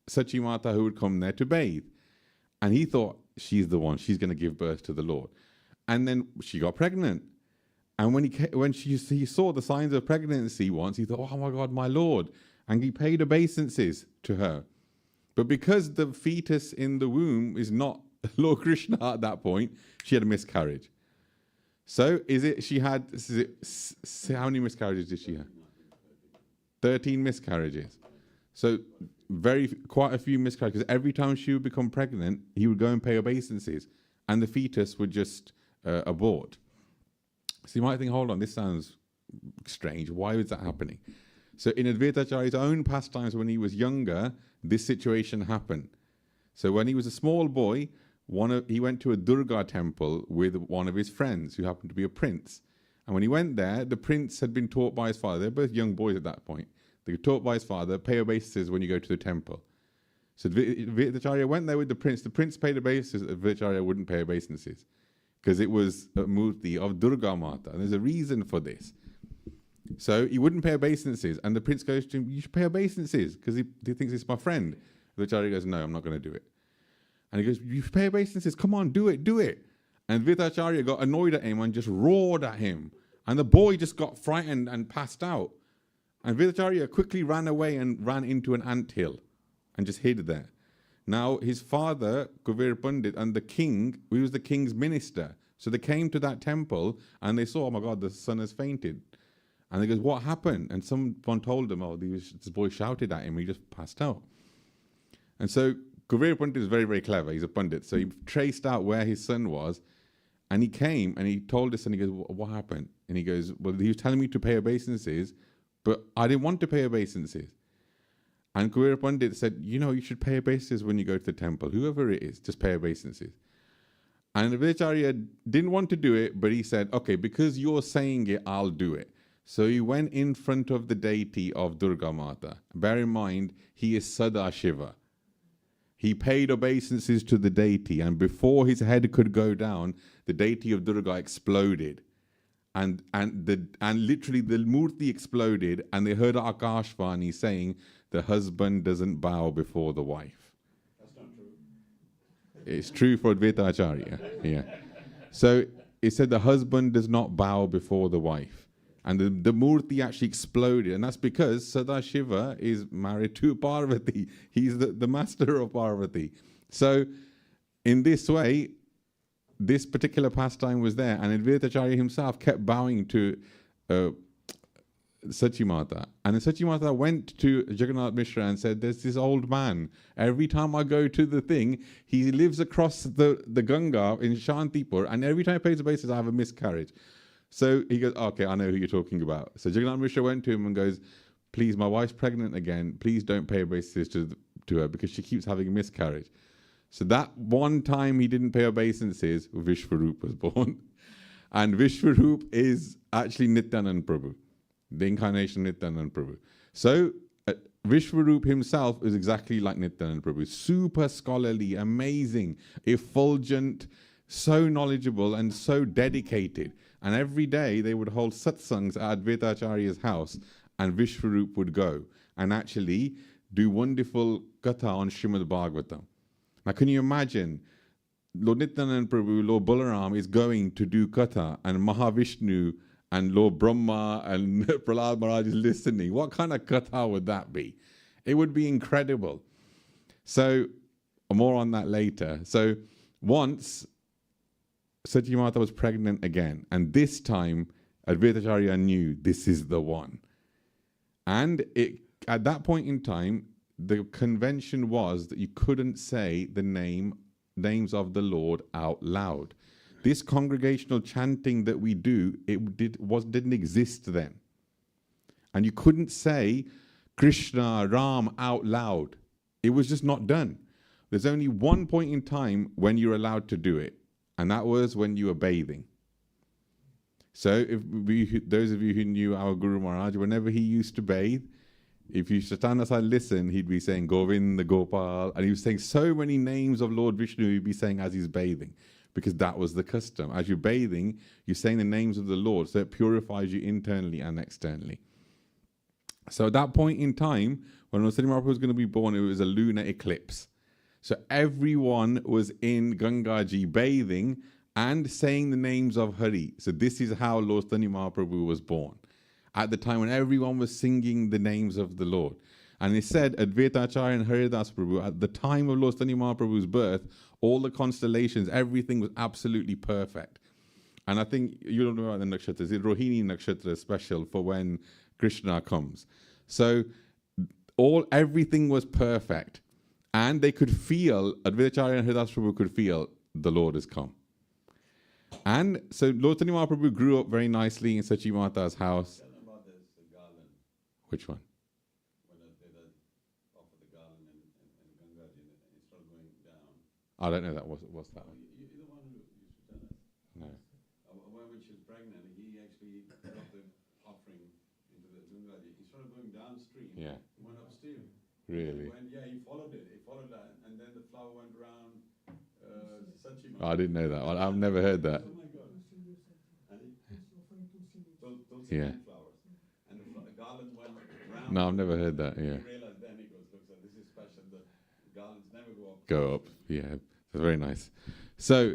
Sachi Mata who would come there to bathe. And he thought, she's the one, she's going to give birth to the Lord. And then she got pregnant. And when he saw the signs of pregnancy once, he thought, oh my God, my Lord. And he paid obeisances to her. But because the fetus in the womb is not Lord Krishna at that point, she had a miscarriage. So how many miscarriages did she have? 13 miscarriages. So quite a few miscarriages. Every time she would become pregnant, he would go and pay obeisances. And the fetus would just abort. So you might think, hold on, this sounds strange. Why is that happening? So in Advaitacharya's own pastimes when he was younger, this situation happened. So when he was a small boy, he went to a Durga temple with one of his friends who happened to be a prince. And when he went there, the prince had been taught by his father. They're both young boys at that point. They were taught by his father, pay obeisances when you go to the temple. So Advaitacharya went there with the prince. The prince paid obeisances. Advaitacharya wouldn't pay obeisances because it was a murti of Durga Mata. And there's a reason for this. So he wouldn't pay obeisances. And the prince goes to him, you should pay obeisances because he thinks it's my friend. Advaitacharya goes, no, I'm not going to do it. And he goes, you should pay obeisances. Come on, do it, do it. And Advaitacharya got annoyed at him and just roared at him. And the boy just got frightened and passed out. And Advaitacharya quickly ran away and ran into an anthill and just hid there. Now, his father, Kuvir Pandit, and the king, he was the king's minister. So they came to that temple and they saw, oh my God, the son has fainted. And they goes, what happened? And someone told them, oh, this boy shouted at him. He just passed out. And so Kuvir Pandit is very, very clever. He's a Pandit. So he traced out where his son was. And he came and he told us, and he goes, what happened? And he goes, well, he was telling me to pay obeisances, but I didn't want to pay obeisances. And Kuvir Pandit said, you should pay obeisances when you go to the temple. Whoever it is, just pay obeisances. And Advaitacharya didn't want to do it, but he said, okay, because you're saying it, I'll do it. So he went in front of the deity of Durga Mata. Bear in mind, he is Sada Shiva. He paid obeisances to the deity, and before his head could go down, the deity of Durga exploded. And literally the murti exploded, and they heard Akashvani saying, the husband doesn't bow before the wife. That's not true. It's true for Advaitacharya. Yeah. So it said the husband does not bow before the wife. And the murti actually exploded. And that's because Sadashiva is married to Parvati. He's the master of Parvati. So in this way, this particular pastime was there. And Advaitacharya himself kept bowing to Sachimata. And then Sachimata went to Jagannath Mishra and said, there's this old man. Every time I go to the thing, he lives across the Ganga in Shantipur, and every time he pays obeisances, I have a miscarriage. So he goes, okay, I know who you're talking about. So Jagannath Mishra went to him and goes, please, my wife's pregnant again. Please don't pay obeisances to her because she keeps having a miscarriage. So that one time he didn't pay obeisances, Vishwarup was born. And Vishwarup is actually Nityanand Prabhu, the incarnation of Nityanand Prabhu. So Vishwarup himself is exactly like Nityanand Prabhu, super scholarly, amazing, effulgent, so knowledgeable and so dedicated. And every day they would hold satsangs at Advaitacharya's house, and Vishwarup would go and actually do wonderful katha on Srimad Bhagavatam. Now can you imagine Lord Nityanand Prabhu, Lord Balaram is going to do katha, and Mahavishnu and Lord Brahma and Prahlad Maharaj is listening. What kind of katha would that be? It would be incredible. So, more on that later. So, once Sachimata was pregnant again, and this time Advaitacharya knew this is the one. And at that point in time, the convention was that you couldn't say the names of the Lord out loud. This congregational chanting that we do, didn't exist then. And you couldn't say Krishna, Ram out loud. It was just not done. There's only one point in time when you're allowed to do it, and that was when you were bathing. So those of you who knew our Guru Maharaj, whenever he used to bathe, if you stand aside and listen, he'd be saying Govinda, Gopal, and he was saying so many names of Lord Vishnu he'd be saying as he's bathing, because that was the custom. As you're bathing, you're saying the names of the Lord, so it purifies you internally and externally. So at that point in time, when Lord Mahaprabhu was going to be born, it was a lunar eclipse. So everyone was in Gangaji bathing and saying the names of Hari. So this is how Lord Mahaprabhu was born, at the time when everyone was singing the names of the Lord. And it said, Advaitacharya and Haridas Prabhu, at the time of Lord Mahaprabhu's birth, all the constellations, everything was absolutely perfect. And I think you don't know about the nakshatras. The Rohini nakshatra is special for when Krishna comes. So everything was perfect. And they could feel, Advaitacharya and Haridas Prabhu could feel, the Lord has come. And so Lord Mahaprabhu grew up very nicely in Sachimata's house. Tell them about this garland. Which one? When they offer the garland and Gangaji, instead of going down. I don't know that. What's that one? You're the one who used to tell us. No. When she was pregnant, he actually got the offering into the Gangaji. Instead of going downstream, Yeah. he went upstream. Really? He followed it. He followed that, and then the flower went around Sachimata. Oh, I didn't know that. I've never heard that. Oh my God. Those Yeah. flowers. And the garland went round. No, I've never heard that. Yeah. He realized then, he goes, look, this is special. The garlands never go up. Go up. Yeah. That's very nice. So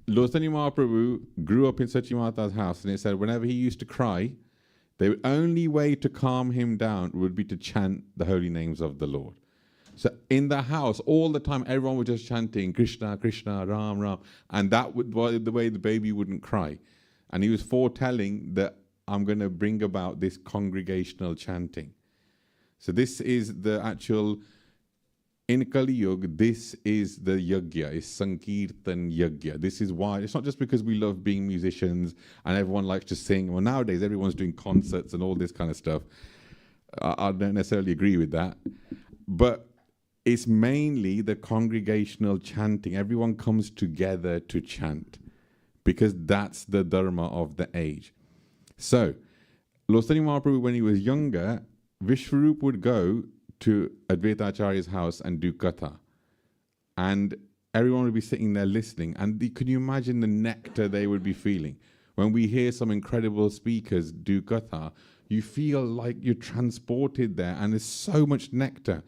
Lord Mahaprabhu grew up in Sachimata's house, and it said whenever he used to cry, the only way to calm him down would be to chant the holy names of the Lord. So in the house, all the time, everyone was just chanting Krishna, Krishna, Ram, Ram. And that was the way the baby wouldn't cry. And he was foretelling that I'm going to bring about this congregational chanting. So this is the actual, in Kali Yuga, this is the yajna, it's Sankirtan yajna. This is why, it's not just because we love being musicians and everyone likes to sing. Well, nowadays everyone's doing concerts and all this kind of stuff. I don't necessarily agree with that. But it's mainly the congregational chanting. Everyone comes together to chant because that's the dharma of the age. So, Lord Mahaprabhu, when he was younger, Vishwarup would go to Advaitacharya's house and do katha. And everyone would be sitting there listening. And can you imagine the nectar they would be feeling? When we hear some incredible speakers do katha, you feel like you're transported there, and there's so much nectar.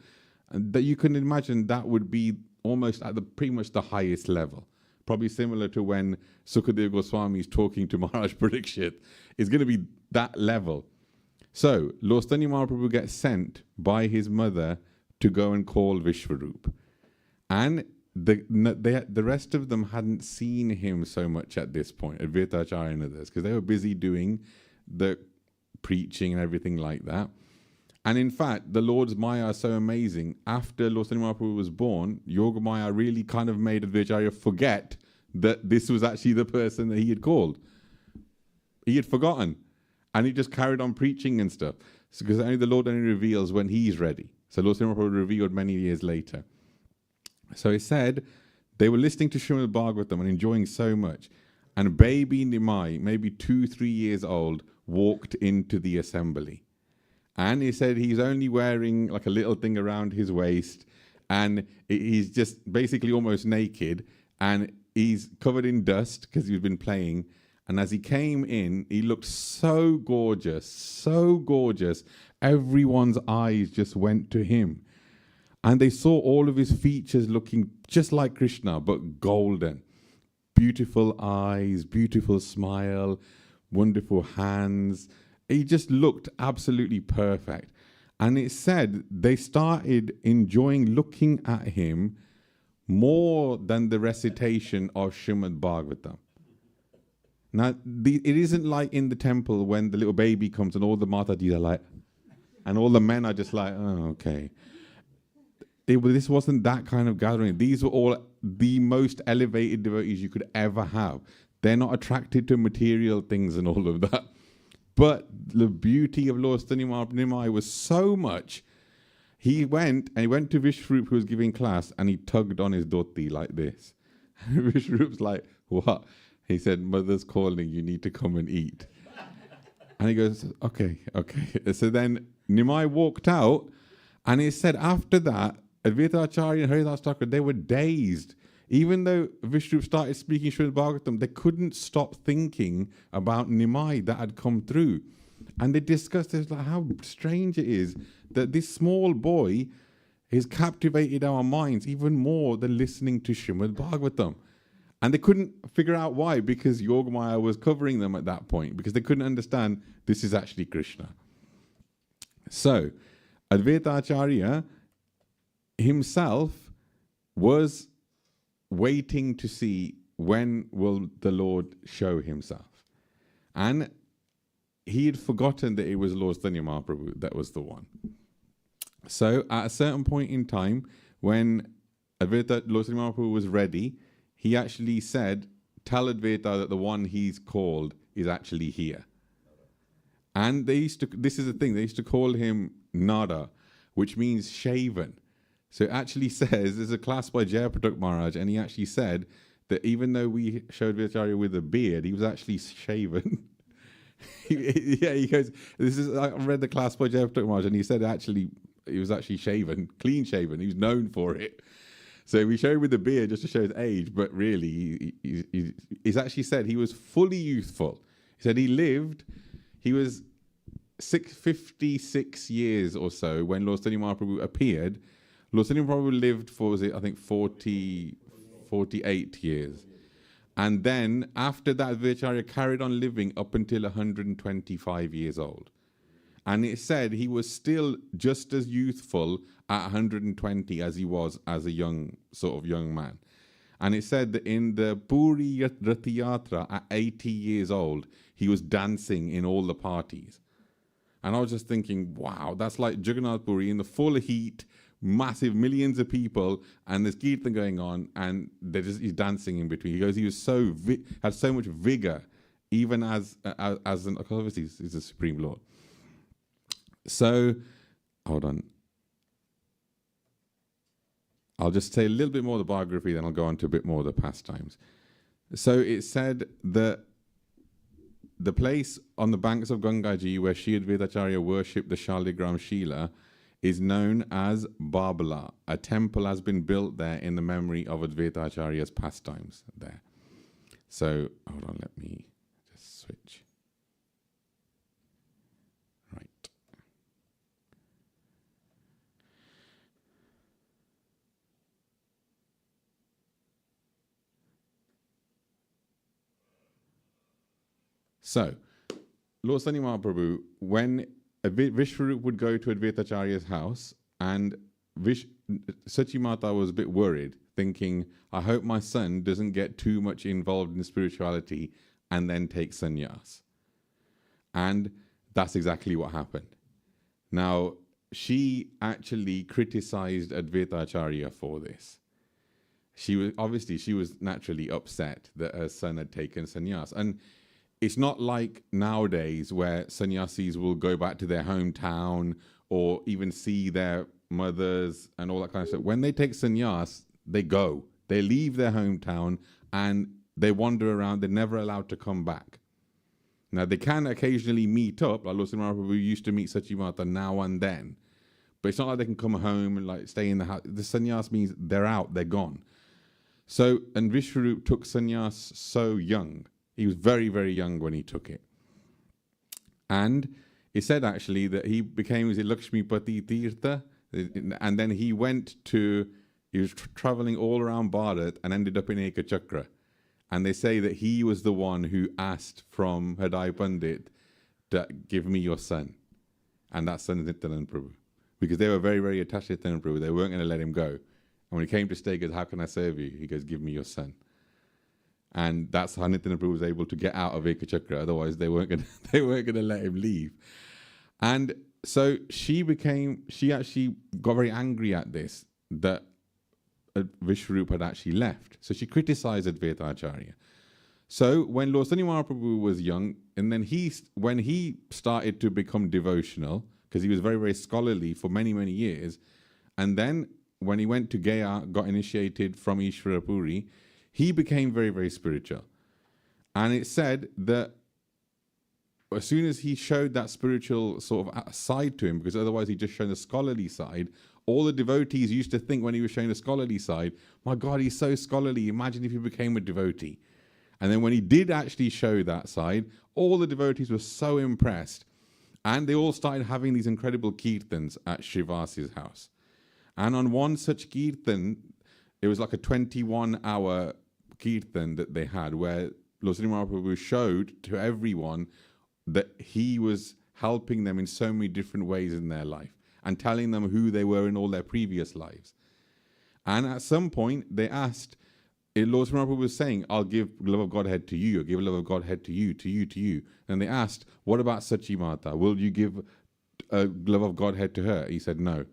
And that you can imagine that would be almost at the pretty much the highest level. Probably similar to when Sukadeva Goswami is talking to Maharaj Parikshit. It's going to be that level. So, Lord Chaitanya Mahaprabhu gets sent by his mother to go and call Vishwarup. And the rest of them hadn't seen him so much at this point, Advaitacharya and others, because they were busy doing the preaching and everything like that. And in fact, the Lord's Maya is so amazing. After Lord Chaitanya Mahaprabhu was born, Yoga Maya really kind of made Advaitacharya forget that this was actually the person that he had called. He had forgotten. And he just carried on preaching and stuff. Because only the Lord only reveals when he's ready. So Lord Chaitanya Mahaprabhu revealed many years later. So he said, they were listening to Srimad Bhagavatam and enjoying so much. And baby Nimai, maybe 2-3 years old, walked into the assembly. And he said he's only wearing like a little thing around his waist, and he's just basically almost naked, and he's covered in dust because he's been playing. And as he came in, he looked so gorgeous, so gorgeous. Everyone's eyes just went to him. And they saw all of his features looking just like Krishna, but golden. Beautiful eyes, beautiful smile, wonderful hands. He just looked absolutely perfect. And it said they started enjoying looking at him more than the recitation of Srimad Bhagavatam. Now, it isn't like in the temple when the little baby comes and all the Matajis are like, and all the men are just like, oh, okay. This wasn't that kind of gathering. These were all the most elevated devotees you could ever have. They're not attracted to material things and all of that. But the beauty of Lord Chaitanya Mahaprabhu was so much. He went to Vishwarup, who was giving class, and he tugged on his dhoti like this. And Vishwarup's like, what? He said, mother's calling, you need to come and eat. And he goes, okay. So then Nimai walked out, and he said after that, Advaitacharya and Haridas Thakur, they were dazed. Even though Vishnu started speaking Srimad Bhagavatam, they couldn't stop thinking about Nimai that had come through. And they discussed this, like, how strange it is that this small boy has captivated our minds even more than listening to Srimad Bhagavatam. And they couldn't figure out why, because Yogamaya was covering them at that point, because they couldn't understand this is actually Krishna. So, Advaitacharya himself was waiting to see when will the Lord show himself. And he had forgotten that it was Lord Chaitanya Mahaprabhu that was the one. So at a certain point in time, when Lord Chaitanya Mahaprabhu was ready, he actually said, tell Advaita that the one he's called is actually here. And this is the thing, they used to call him Nara, which means shaven. So it actually says, there's a class by Jayapratak Maharaj, and he actually said that even though we showed Advaitacharya with a beard, he was actually shaven. He goes, I read the class by Jayapratak Maharaj, and he said actually, he was actually shaven, clean shaven. He was known for it. So we showed with the beard just to show his age, but really, he's actually said he was fully youthful. He said he was 56 years or so when Lord Chaitanya Mahaprabhu appeared. Lord Chaitanya Mahaprabhu lived for, 48 years. And then after that, Advaitacharya carried on living up until 125 years old. And it said he was still just as youthful at 120 as he was as a young man. And it said that in the Puri Rath Yatra at 80 years old, he was dancing in all the parties. And I was just thinking, wow, that's like Jagannath Puri in the full heat, massive millions of people, and there's kirtan going on, and he's dancing in between. He goes, he was had so much vigor, even as obviously he's the Supreme Lord. So, hold on. I'll just say a little bit more of the biography, then I'll go on to a bit more of the pastimes. So it said that the place on the banks of Gangaji where Sri Advaitacharya worshipped the Shaligram Shila is known as Babala. A temple has been built there in the memory of Advaitacharya's pastimes there. So, hold on, let me just switch. Right. So, Lord Sani Mahaprabhu, when Vishwarup would go to Advaitacharya's house, and Sachi Mata was a bit worried, thinking, I hope my son doesn't get too much involved in spirituality and then take sannyas. And that's exactly what happened. Now, she actually criticized Advaitacharya for this. She was naturally upset that her son had taken sannyas. And it's not like nowadays where sannyasis will go back to their hometown or even see their mothers and all that kind of stuff. When they take sannyas, they go. They leave their hometown and they wander around. They're never allowed to come back. Now, they can occasionally meet up, like Lord Sri Mahaprabhu used to meet Sachi Mata now and then. But it's not like they can come home and like stay in the house. The sannyas means they're out, they're gone. So, and Vishwarup took sannyas so young. He was very, very young when he took it. And it said actually that he became Lakshmipati Tirtha, and then he was traveling all around Bharat and ended up in Ekachakra. And they say that he was the one who asked from Hadai Pandit to give me your son. And that son is Nityananda Prabhu. Because they were very, very attached to Nityananda Prabhu. They weren't going to let him go. And when he came to stay, he goes, how can I serve you? He goes, give me your son. And that's how Nityananda Prabhu was able to get out of Ekachakra. Otherwise, they weren't going to let him leave. And so she actually got very angry at this, that Vishwarup had actually left. So she criticized Advaitacharya. So when Lord Sani Mahaprabhu was young, and then when he started to become devotional, because he was very, very scholarly for many, many years, and then when he went to Gaya, got initiated from Ishvara Puri, he became very, very spiritual. And it said that as soon as he showed that spiritual sort of side to him, because otherwise he'd just shown the scholarly side, all the devotees used to think when he was showing the scholarly side, my God, he's so scholarly, imagine if he became a devotee. And then when he did actually show that side, all the devotees were so impressed. And they all started having these incredible kirtans at Srivasi's house. And on one such kirtan, it was like a 21-hour kirtan that they had, where Lord Sri Mahaprabhu showed to everyone that he was helping them in so many different ways in their life and telling them who they were in all their previous lives. And at some point, they asked, Lord Sri Mahaprabhu was saying, I'll give love of Godhead to you, I'll give love of Godhead to you, to you, to you. And they asked, what about Sachi Mata? Will you give love of Godhead to her? He said, no.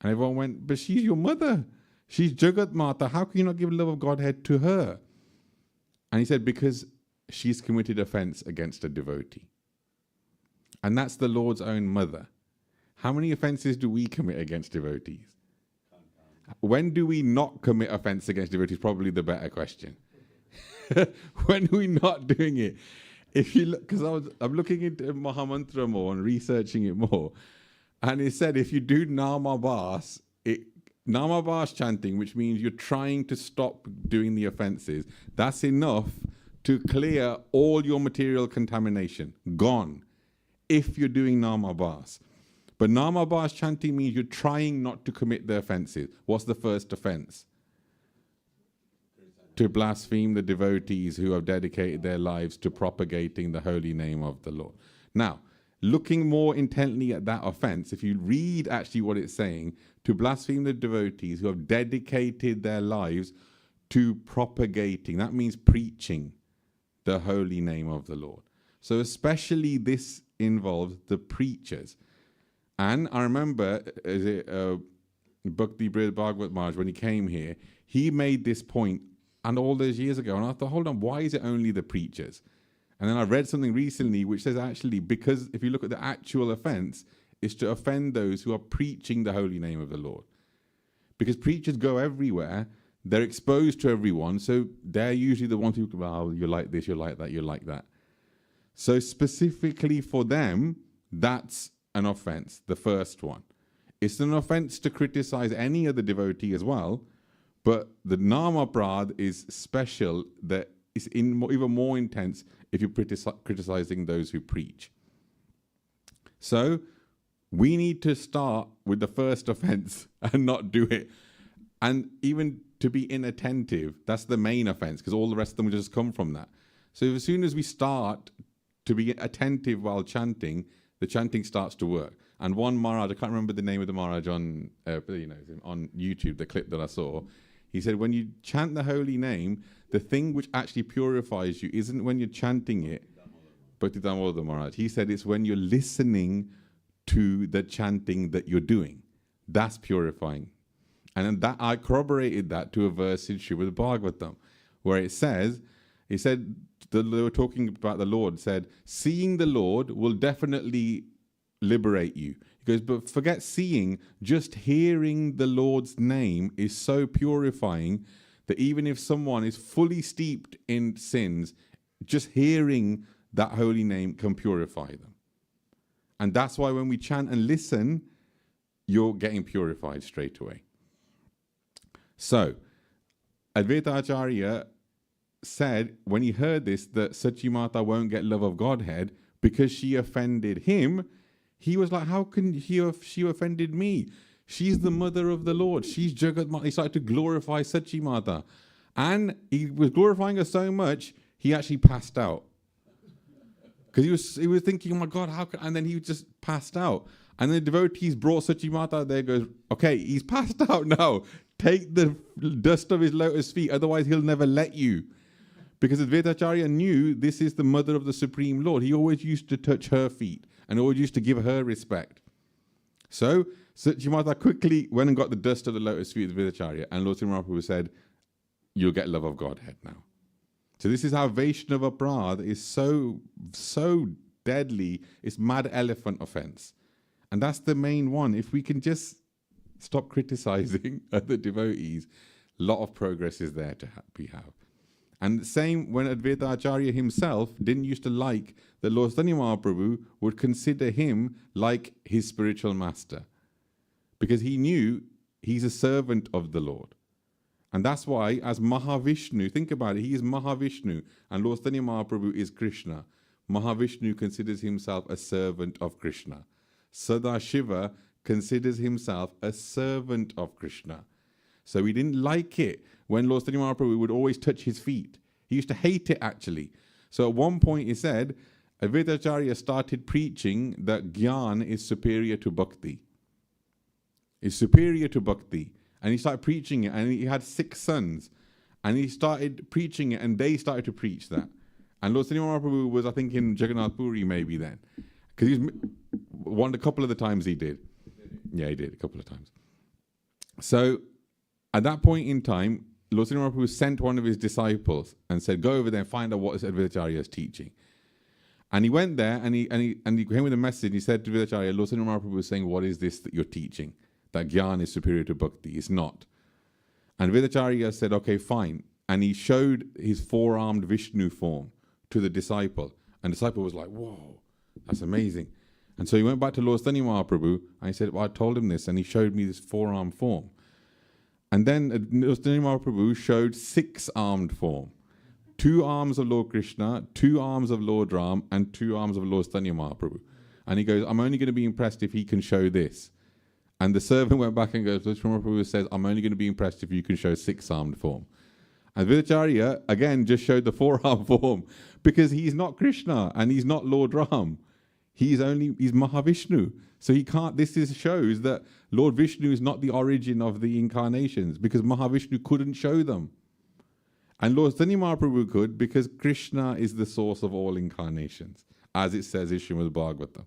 And everyone went, but she's your mother. She's Jagat Mata. How can you not give love of Godhead to her? And he said, because she's committed offense against a devotee. And that's the Lord's own mother. How many offenses do we commit against devotees? When do we not commit offense against devotees? Probably the better question. When are we not doing it? If you look, because I'm looking into Mahamantra more and researching it more, and it said if you do Namabhas, Namabhas chanting, which means you're trying to stop doing the offenses, that's enough to clear all your material contamination. Gone. If you're doing Namabhas. But Namabhas chanting means you're trying not to commit the offenses. What's the first offense? To blaspheme the devotees who have dedicated their lives to propagating the holy name of the Lord. Now, looking more intently at that offense, if you read actually what it's saying, to blaspheme the devotees who have dedicated their lives to propagating, that means preaching the holy name of the Lord. So especially this involves the preachers. And I remember, Bhakti Bhagavad Maharaj, when he came here, he made this point, and all those years ago, and I thought, hold on, why is it only the preachers? And then I read something recently which says actually, because if you look at the actual offense, it's to offend those who are preaching the holy name of the Lord. Because preachers go everywhere, they're exposed to everyone, so they're usually the ones who, well, you're like this, you're like that, you're like that. So specifically for them, that's an offense, the first one. It's an offense to criticize any other devotee as well, but the Nama Prad is special, that is even more intense if you're criticizing those who preach. So we need to start with the first offense and not do it. And even to be inattentive, that's the main offense, because all the rest of them will just come from that. So as soon as we start to be attentive while chanting, the chanting starts to work. And one Maharaj, I can't remember the name of the Maharaj on on YouTube, the clip that I saw, he said, when you chant the holy name, the thing which actually purifies you isn't when you're chanting it, but the Maharaj. He said it's when you're listening to the chanting that you're doing. That's purifying. And then that I corroborated that to a verse in Srimad Bhagavatam, where it said, they were talking about the Lord, said, seeing the Lord will definitely liberate you. He goes, but forget seeing, just hearing the Lord's name is so purifying that even if someone is fully steeped in sins, just hearing that holy name can purify them. And that's why when we chant and listen, you're getting purified straight away. So, Advaitacharya said when he heard this that Sachi Mata won't get love of Godhead because she offended him. He was like, how can she offended me? She's the mother of the Lord. She's Jagat Mata. He started to glorify Sachi Mata. And he was glorifying her so much, he actually passed out. Because he was thinking, oh my God, how can, and then he just passed out. And then the devotees brought Sachi Mata there, goes, okay, he's passed out now. Take the dust of his lotus feet, otherwise he'll never let you. Because Advaitacharya knew this is the mother of the Supreme Lord. He always used to touch her feet and always used to give her respect. So Sachi Mata quickly went and got the dust of the lotus feet of Advaitacharya, and Lord Sri Mahaprabhu said, you'll get love of Godhead now. So this is how Vaishnava Prad is so deadly. It's mad elephant offense. And that's the main one. If we can just stop criticizing other devotees, a lot of progress is there to have. And the same when Advaitacharya himself didn't used to like that Lord Chaitanya Mahaprabhu would consider him like his spiritual master. Because he knew he's a servant of the Lord. And that's why as Mahavishnu, think about it, he is Mahavishnu and Lord Chaitanya Mahaprabhu is Krishna. Mahavishnu considers himself a servant of Krishna. Sadashiva considers himself a servant of Krishna. So he didn't like it when Lord Chaitanya Mahaprabhu would always touch his feet. He used to hate it actually. So at one point he said, Advaitacharya started preaching that Gyan is superior to Bhakti. Is superior to Bhakti. And he started preaching it, and he had 6 sons. And he started preaching it, and they started to preach that. And Lord Chaitanya Mahaprabhu was, I think, in Jagannath Puri maybe then. Because he was a couple of the times he did. Yeah, he did a couple of times. So at that point in time, Lord Chaitanya Mahaprabhu sent one of his disciples and said, go over there and find out what Advaitacharya is teaching. And he went there and he came with a message. He said to Advaitacharya, Lord Chaitanya Mahaprabhu was saying, what is this that you're teaching? That Gyan is superior to Bhakti. It's not. And Advaitacharya said, okay, fine. And he showed his 4-armed Vishnu form to the disciple. And the disciple was like, whoa, that's amazing. And so he went back to Lord Chaitanya Mahaprabhu and he said, well, I told him this, and he showed me this 4-armed form. And then Lord Chaitanya Mahaprabhu showed 6-armed form. 2 arms of Lord Krishna, 2 arms of Lord Ram, and 2 arms of Lord Chaitanya Mahaprabhu. And he goes, I'm only going to be impressed if he can show this. And the servant went back and goes, Lord Mahaprabhu says, I'm only going to be impressed if you can show 6-armed form. And Advaitacharya, again, just showed the 4-armed form because he's not Krishna and he's not Lord Ram. He's Mahavishnu. So he can't, shows that Lord Vishnu is not the origin of the incarnations because Mahavishnu couldn't show them. And Lord Chaitanya Mahaprabhu could because Krishna is the source of all incarnations, as it says in Srimad Bhagavatam.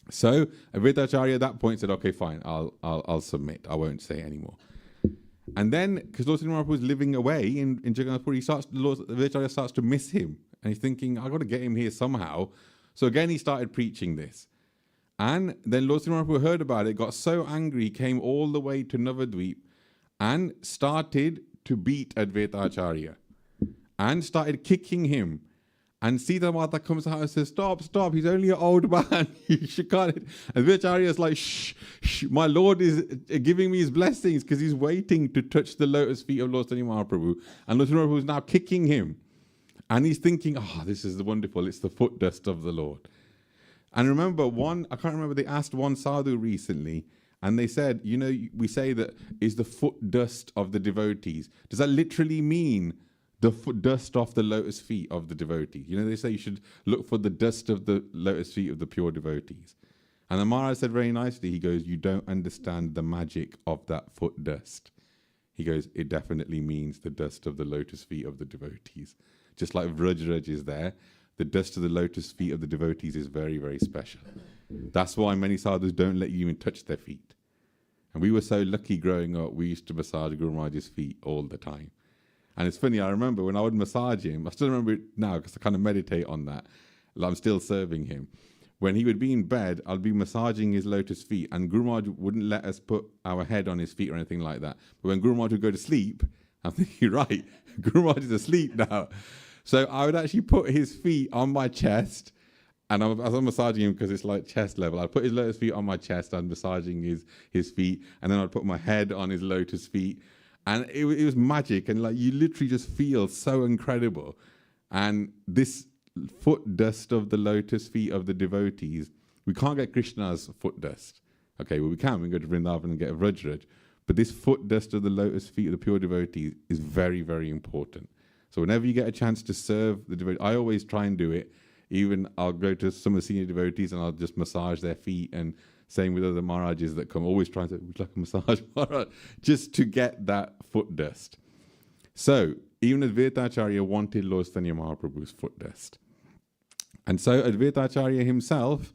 So Advaitacharya at that point said, okay, fine, I'll submit. I won't say anymore. And then, because Lord Chaitanya Mahaprabhu was living away in Jagannath Puri, Advaitacharya starts to miss him. And he's thinking, I've got to get him here somehow. So again, he started preaching this. And then Lord Chaitanya Mahaprabhu heard about it, got so angry, came all the way to Navadvip and started to beat Advaitacharya and started kicking him. And Sita Mata comes out and says, stop, he's only an old man. You can't. And Advaitacharya is like, shh, my Lord is giving me his blessings because he's waiting to touch the lotus feet of Lord Chaitanya Mahaprabhu. And Lord Chaitanya Mahaprabhu is now kicking him. And he's thinking, this is wonderful. It's the foot dust of the Lord. And remember, I can't remember, they asked one sadhu recently, and they said, we say that is the foot dust of the devotees. Does that literally mean the dust off the lotus feet of the devotee. You know, they say you should look for the dust of the lotus feet of the pure devotees. And the Maharaj said very nicely, he goes, you don't understand the magic of that foot dust. He goes, it definitely means the dust of the lotus feet of the devotees. Just like Vraj is there, the dust of the lotus feet of the devotees is very, very special. That's why many sadhus don't let you even touch their feet. And we were so lucky growing up, we used to massage Guru Maharaj's feet all the time. And it's funny, I remember when I would massage him, I still remember it now because I kind of meditate on that. Like I'm still serving him. When he would be in bed, I'd be massaging his lotus feet, and Guru Maharaj wouldn't let us put our head on his feet or anything like that. But when Guru Maharaj would go to sleep, I'm thinking, right, Guru Maharaj is asleep now. So I would actually put his feet on my chest, and as I'm massaging him, because it's like chest level, I'd put his lotus feet on my chest, I'm massaging his feet, and then I'd put my head on his lotus feet. And it was magic, and like you literally just feel so incredible. And this foot dust of the lotus feet of the devotees, we can't get Krishna's foot dust. Okay, well we can go to Vrindavan and get a Vraj. But this foot dust of the lotus feet of the pure devotees is very, very important. So whenever you get a chance to serve the devotees, I always try and do it. Even I'll go to some of the senior devotees and I'll just massage their feet, and same with other Maharajas that come, always trying to, would you like a massage, Maharaj? Just to get that foot dust. So even Advaitacharya wanted Lord Chaitanya Mahaprabhu's foot dust. And so Advaitacharya himself,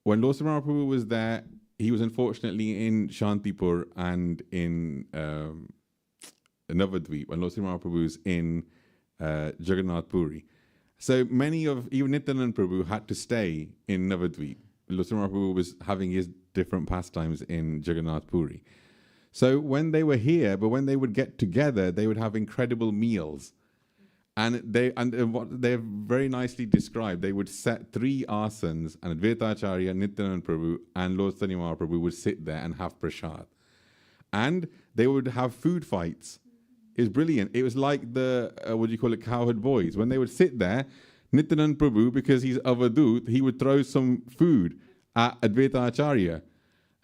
when Lord Chaitanya Mahaprabhu was there, he was unfortunately in Shantipur and in Navadvip, when Lord Chaitanya Mahaprabhu was in Jagannath Puri. So many of, even Nityananda Prabhu had to stay in Navadvip. Lord Chaitanya Mahaprabhu was having his different pastimes in Jagannath Puri. So when they were here, but when they would get together, they would have incredible meals. And what they're very nicely described, they would set 3 asanas, and Advaitacharya, Nityananda Prabhu, and Lord Chaitanya Mahaprabhu would sit there and have prasad. And they would have food fights. It was brilliant. It was like the, cowherd boys. When they would sit there, Nityananda Prabhu, because he's Avadut, he would throw some food at Advaitacharya.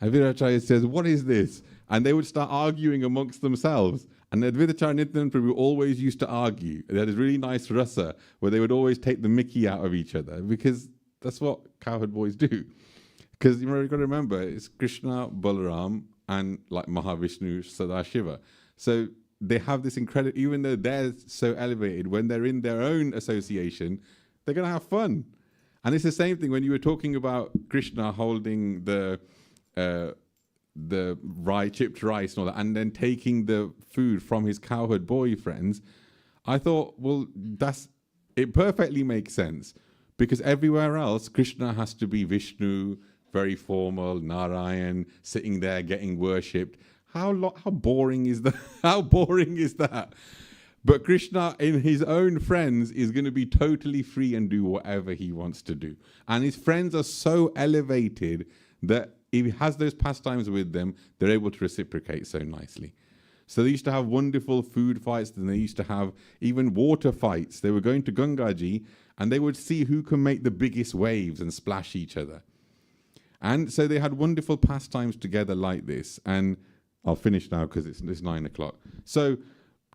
Advaitacharya says, what is this? And they would start arguing amongst themselves. And Advaitacharya and Nityananda Prabhu always used to argue. They had this really nice rasa where they would always take the mickey out of each other, because that's what cowherd boys do. Because you've got to remember, it's Krishna, Balaram, and like Mahavishnu, Sadashiva. So they have this incredible, even though they're so elevated, when they're in their own association, they're going to have fun. And it's the same thing when you were talking about Krishna holding the chipped rice and all that, and then taking the food from his cowherd boy friends. I thought, well, it perfectly makes sense, because everywhere else, Krishna has to be Vishnu, very formal, Narayan, sitting there getting worshipped. How boring is that? How boring is that? But Krishna, in his own friends, is going to be totally free and do whatever he wants to do. And his friends are so elevated that if he has those pastimes with them, they're able to reciprocate so nicely. So they used to have wonderful food fights, and they used to have even water fights. They were going to Gangaji, and they would see who can make the biggest waves and splash each other. And so they had wonderful pastimes together like this. And I'll finish now because it's 9 o'clock. So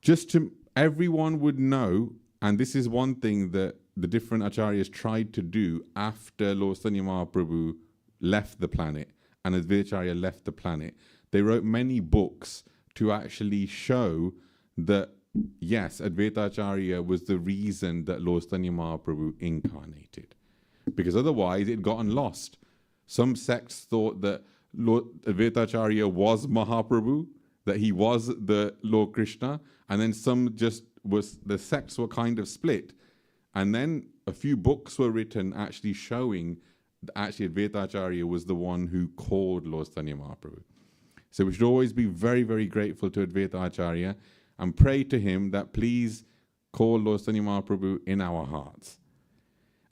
just to everyone would know, and this is one thing that the different acharyas tried to do after Lord Chaitanya Mahaprabhu left the planet and Advaitacharya left the planet. They wrote many books to actually show that, yes, Advaitacharya was the reason that Lord Chaitanya Mahaprabhu incarnated. Because otherwise it had gotten lost. Some sects thought that Lord Advaitacharya was Mahaprabhu, that he was the Lord Krishna, and then some just was, the sects were kind of split. And then a few books were written actually showing that actually Advaitacharya was the one who called Lord Chaitanya Mahaprabhu. So we should always be very, very grateful to Advaitacharya and pray to him that please call Lord Chaitanya Mahaprabhu in our hearts.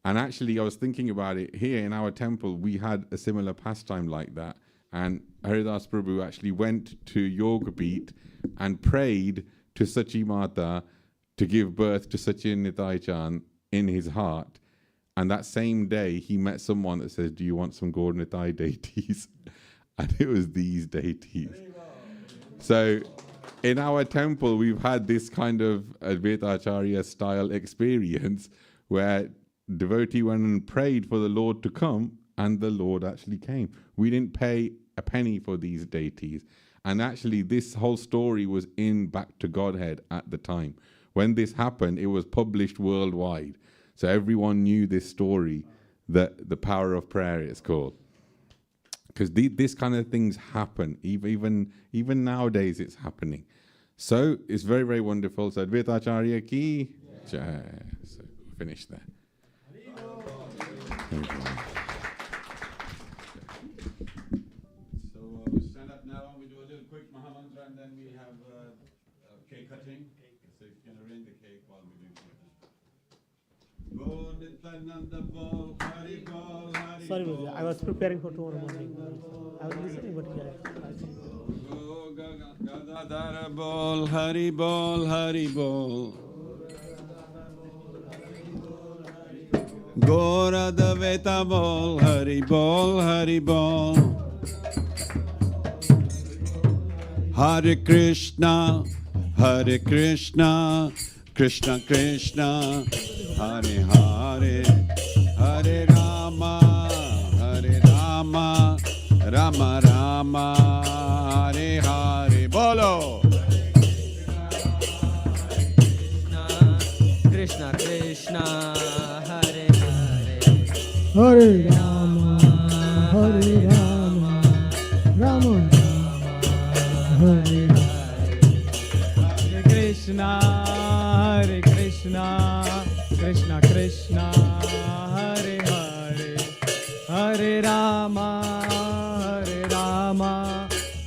And actually, I was thinking about it, here in our temple, we had a similar pastime like that. And Haridas Prabhu actually went to Yoga Beat and prayed to Sachi Mata to give birth to Sachin Nitai Chand in his heart. And that same day, he met someone that says, do you want some Gaur Nitai deities? And it was these deities. So in our temple, we've had this kind of Advaitacharya style experience where devotee went and prayed for the Lord to come, and the Lord actually came. We didn't pay a penny for these deities. And actually, this whole story was in Back to Godhead at the time. When this happened, it was published worldwide. So everyone knew this story, that the power of prayer is called. Because this kind of things happen. Even nowadays, it's happening. So it's very, very wonderful. So Advaitacharya ki jai. So finish there. So we stand up now and we do a little quick Mahamantra, and then we have cake cutting. So if you can arrange the cake while we're doing cake. Bol Nityananda Bol Hari Bol Hari Sorry, Bol. I was preparing for tomorrow morning. I was listening, but Go Gadadhara Bol Hari Bol Hari Bol. Gora Advaita Bol Hari Bol Hari Bol. Hare Krishna, Hare Krishna, Krishna Krishna, Hare Hare, Hare Rama, Hare Rama, Rama Rama, Hare Hare. Bolo. Krishna Krishna, Hare Hare, Hare Rama, Hare Rama, Rama Hare Hare Krishna, Hare Krishna, Krishna Krishna, Hare Hare, Hare Rama, Hare Rama,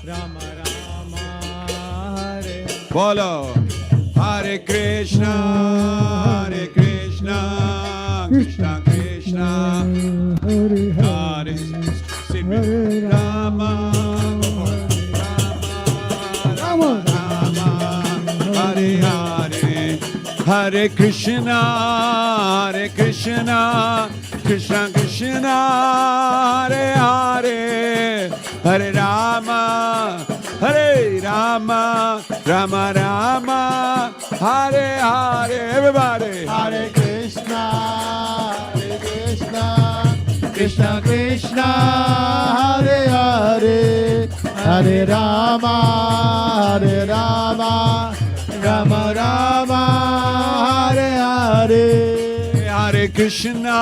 Rama Rama, Hare. Bolo. Hare Krishna, Hare Krishna, Krishna Krishna, Hare Hare Hare Rama, Rama Rama, Hare Hare, Hare Krishna, Hare Krishna, Krishna Krishna, Hare Hare, Hare Rama, Hare Rama, Rama Rama, Hare Hare. Everybody. Hare Krishna, Krishna Krishna, Hare Hare, Hare Rama, Rama Rama, Hare Hare. Hare Krishna,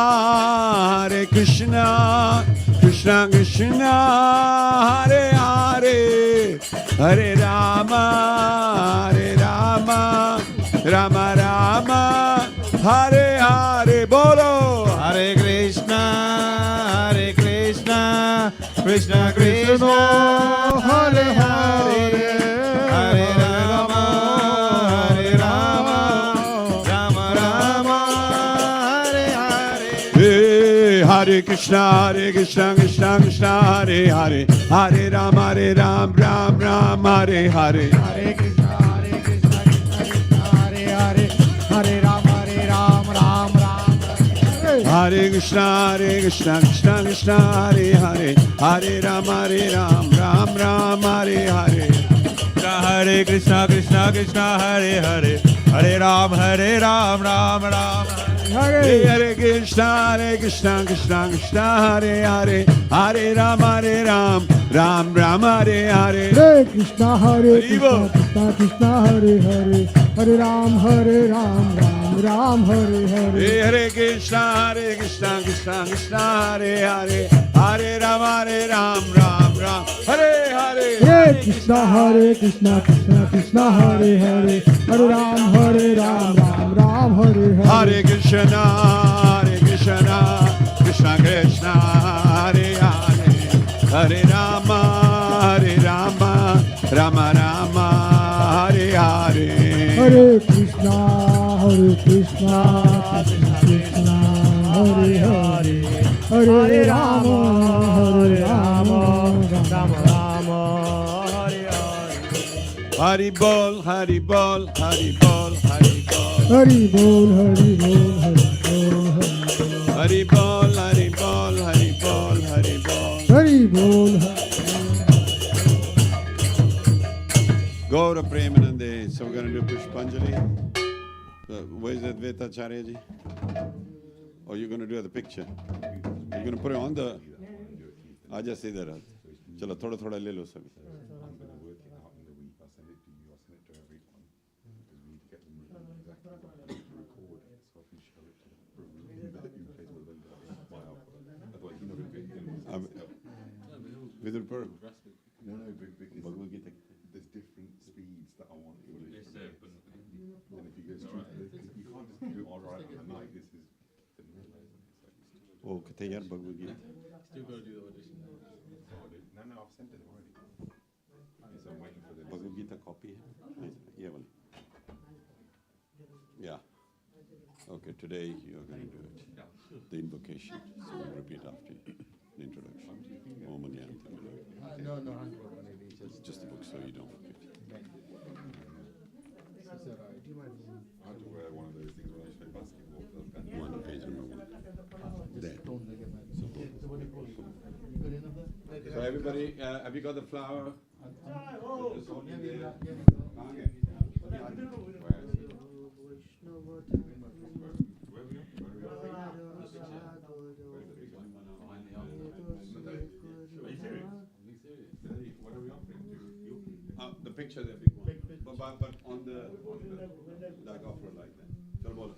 Hare Krishna, Krishna Krishna, Hare Hare, Hare Rama, Rama Rama, Hare Hare. Bolo. Hare Krishna, Krishna Krishna, Hare Hare, Hare Rama, Rama Rama, Hare Hare. Hey, Hare Krishna, Krishna Krishna, Hare Hare, Hare Ram, Ram Ram, Hare Hare. Hare Krishna, Krishna Hare Hare, Hare Ram, Ram Ram. Hare Krishna, Krishna Hare Hare, Hare Ram, Ram Ram, Hare Hare. Hare Krishna, Krishna Hare Hare, Hare Ram, Ram Ram. Hare Krishna, Krishna Krishna, Hare Hare, Hare Ram, Ram Ram, Hare Hare. Hare Krishna, Krishna Krishna, Hare Hare, Hare Ram, Ram Hare Hare. Hare Krishna, Krishna Hare Hare, Hare Ram, Ram, Hare Hare. Hare Krishna, Krishna Hare Hare, Hare Ram, Ram Hare Hare. Hare Krishna, Krishna Krishna, Hare Hare, Hare Rama, Rama Rama, Hare Hare. Hare Krishna, Krishna Krishna, Hare Hare, Hare Rama, Rama Rama, Hare Hare. Hari Bol, Hari Bol, Hari Bol, Hari Bol. Hari Bol, Hari Bol, Hari Bol, Hari Bol, Hari Bol, Hari Bol, Hari Bol. Hari Bol. Gaura Premanand. Okay, so we're going to do Pushpanjali. Where's Advaitacharya ji? Or you're going to do the picture? You're going to put it on the... Aja Siddharth. Chalo, thoda thoda le lo sabhi. I'm going to work it out in the week. I'll send it to you. I'll send it to everyone. Because we need to get them exactly what I need to record it so I can show it to them. Otherwise, you're not going to get Vidur Pur. No, because Bhagavad Gita. there's different speeds that I want you to do. And if you go straight, because you can't just do it all right on the night. This is the Oh, kate yaar Bhagavad Gita. Still got to do the audition. No, I've sent it already. Yes, I'm waiting for the Bhagavad Gita copy hai? Ye wali. Yeah. Okay, today you're going to do it. The invocation. So we'll repeat after you. The introduction. Om Jnana Timina. No. Just the book so you don't forget. I have to wear one of those things when I play basketball. One page number one. There. So everybody, have you got the flower? The salt in there? Okay. The picture, the big one. But on the like offer like that. Chalo bolo.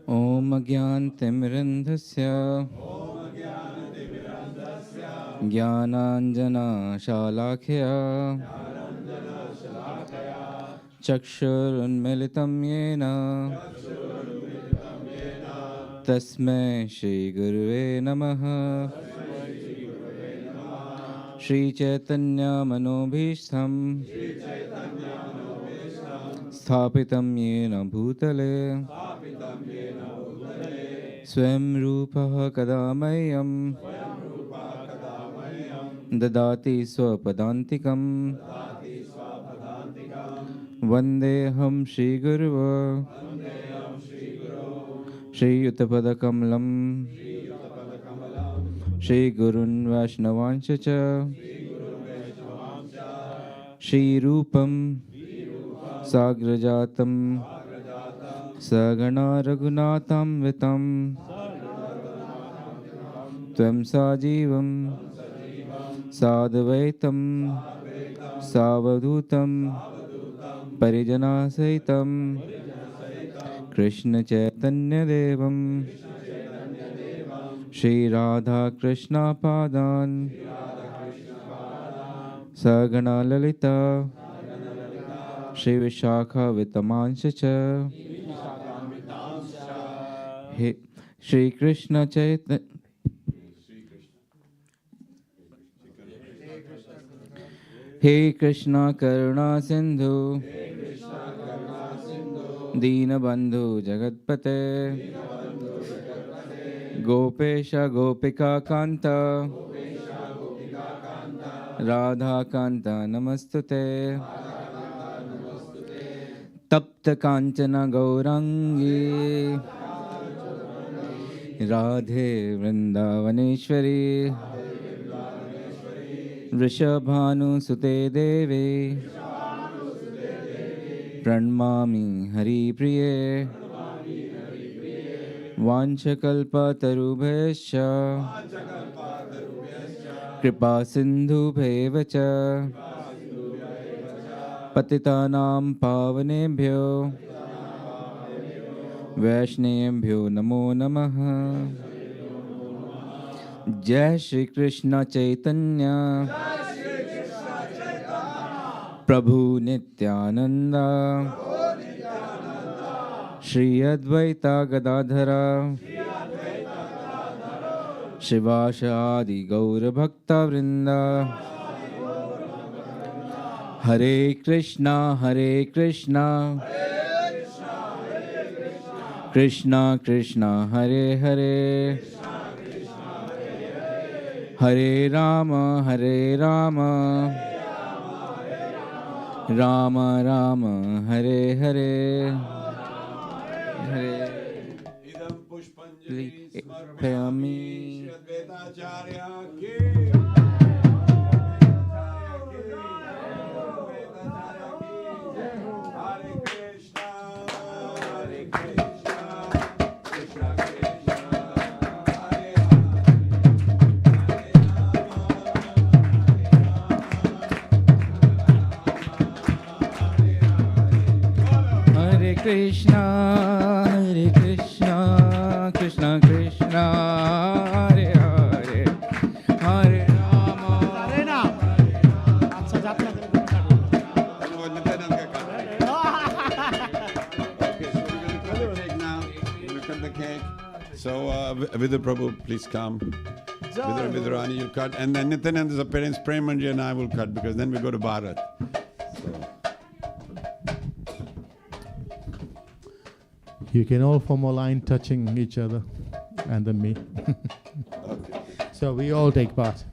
Om Agyantimirandhasya Jnananjana Shalakya Chakshurunmilitam Yena Tasmai Shri Gurave Namaha Shri Chaitanya Manobhishtam Sthapitam Yena Bhutale Swam Rupaha Kadamayam Dadati Swapadantikam Vandeham Shri Guruva Shri Yuttapadakamalam Shri Gurun Vaishnavanchacha Shri Rupam Sagrajatam Sagana Raghunatham Vitam Tvam Sajivam Sadvaitam Savadutam Parijana Saitam Krishna Chaitanya Devam Shri Radha Krishna Padan Sagana Lalita Shri Vishakha Vitamancha Shri Krishna Chaitanya He Krishna Karuna Sindhu Dina Bandhu Jagatpate Gopesha Gopika Kanta Radha Kanta Namastute Tapta Kanchana Gaurangi Radhe Vrindavaneshwari Vrishabhanu Sute Devi Pranmami Hari Priye Vanchakalpa Tarubhesha Kripa Sindhu Bhevacha Patitanam Pavanebhyo Vaishnevbhyo Namo Namaha Jai Shri Krishna Chaitanya Prabhu Nityananda Shri Advaita Gadadhara Shivasha Adi Gaura Bhakta Vrinda Hare Krishna Krishna Krishna Hare Hare Hare Rama Rama Rama Hare Hare Hare Idam Pushpanjali Payami Srila Advaitacharya ki Hare Krishna, Hare Krishna, Krishna Krishna, Hare Hare, Hare Rama. अरे ना अच्छा जाता है So, Vidya Prabhu, please come. Vidya Rani, you'll cut. And then Nityananda's appearance, Premanji and I will cut because then we go to Bharat. You can all form a line touching each other and then me. So we all take part.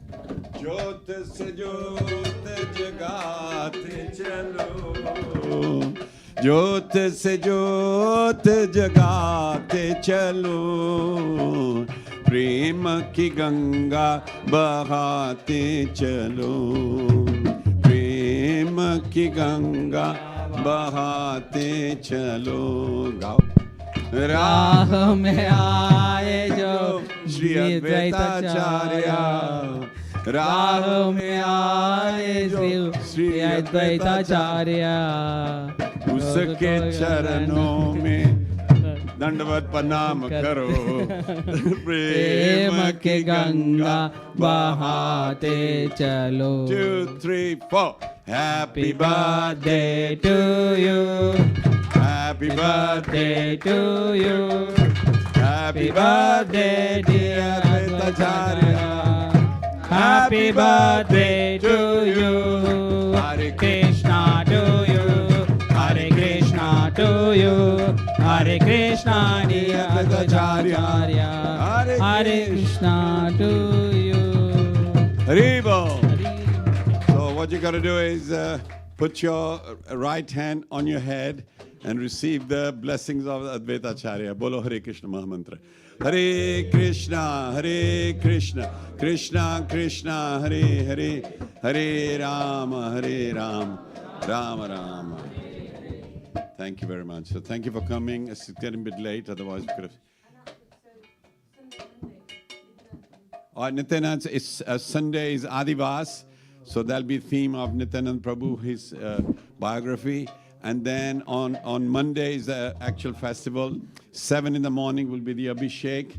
Jyot se jyot jagate chalo, Jyot se jyot jagate chalo, Prem ki ganga bahate chalo, Prem ki ganga bahate chalo. Gao. राह में आए जो श्री अद्वैताचार्य, राह में आए जो श्री अद्वैताचार्य, उसके चरणों में दंडवत प्रणाम करो, प्रेम के गंगा बहाते चलो. 2, 3, 4. Happy birthday to you, happy birthday to you, happy birthday dear Advaitacharya, happy birthday to you, Hare Krishna to you, Hare Krishna to you, Hare Krishna dear Advaitacharya, Hare Krishna to you. Haribo. So what you got to do is put your right hand on your head and receive the blessings of Advaitacharya. Bolo Hare Krishna Mahamantra. Hare Krishna, Krishna Krishna, Hare Hare, Hare Rama, Rama Rama. Thank you very much. So thank you for coming. It's getting a bit late, otherwise we could have. All right, Nityanand, it's Sunday is Adivas. So that'll be the theme of Nityanand Prabhu, his biography. And then on Monday is the actual festival. 7 in the morning will be the Abhishek.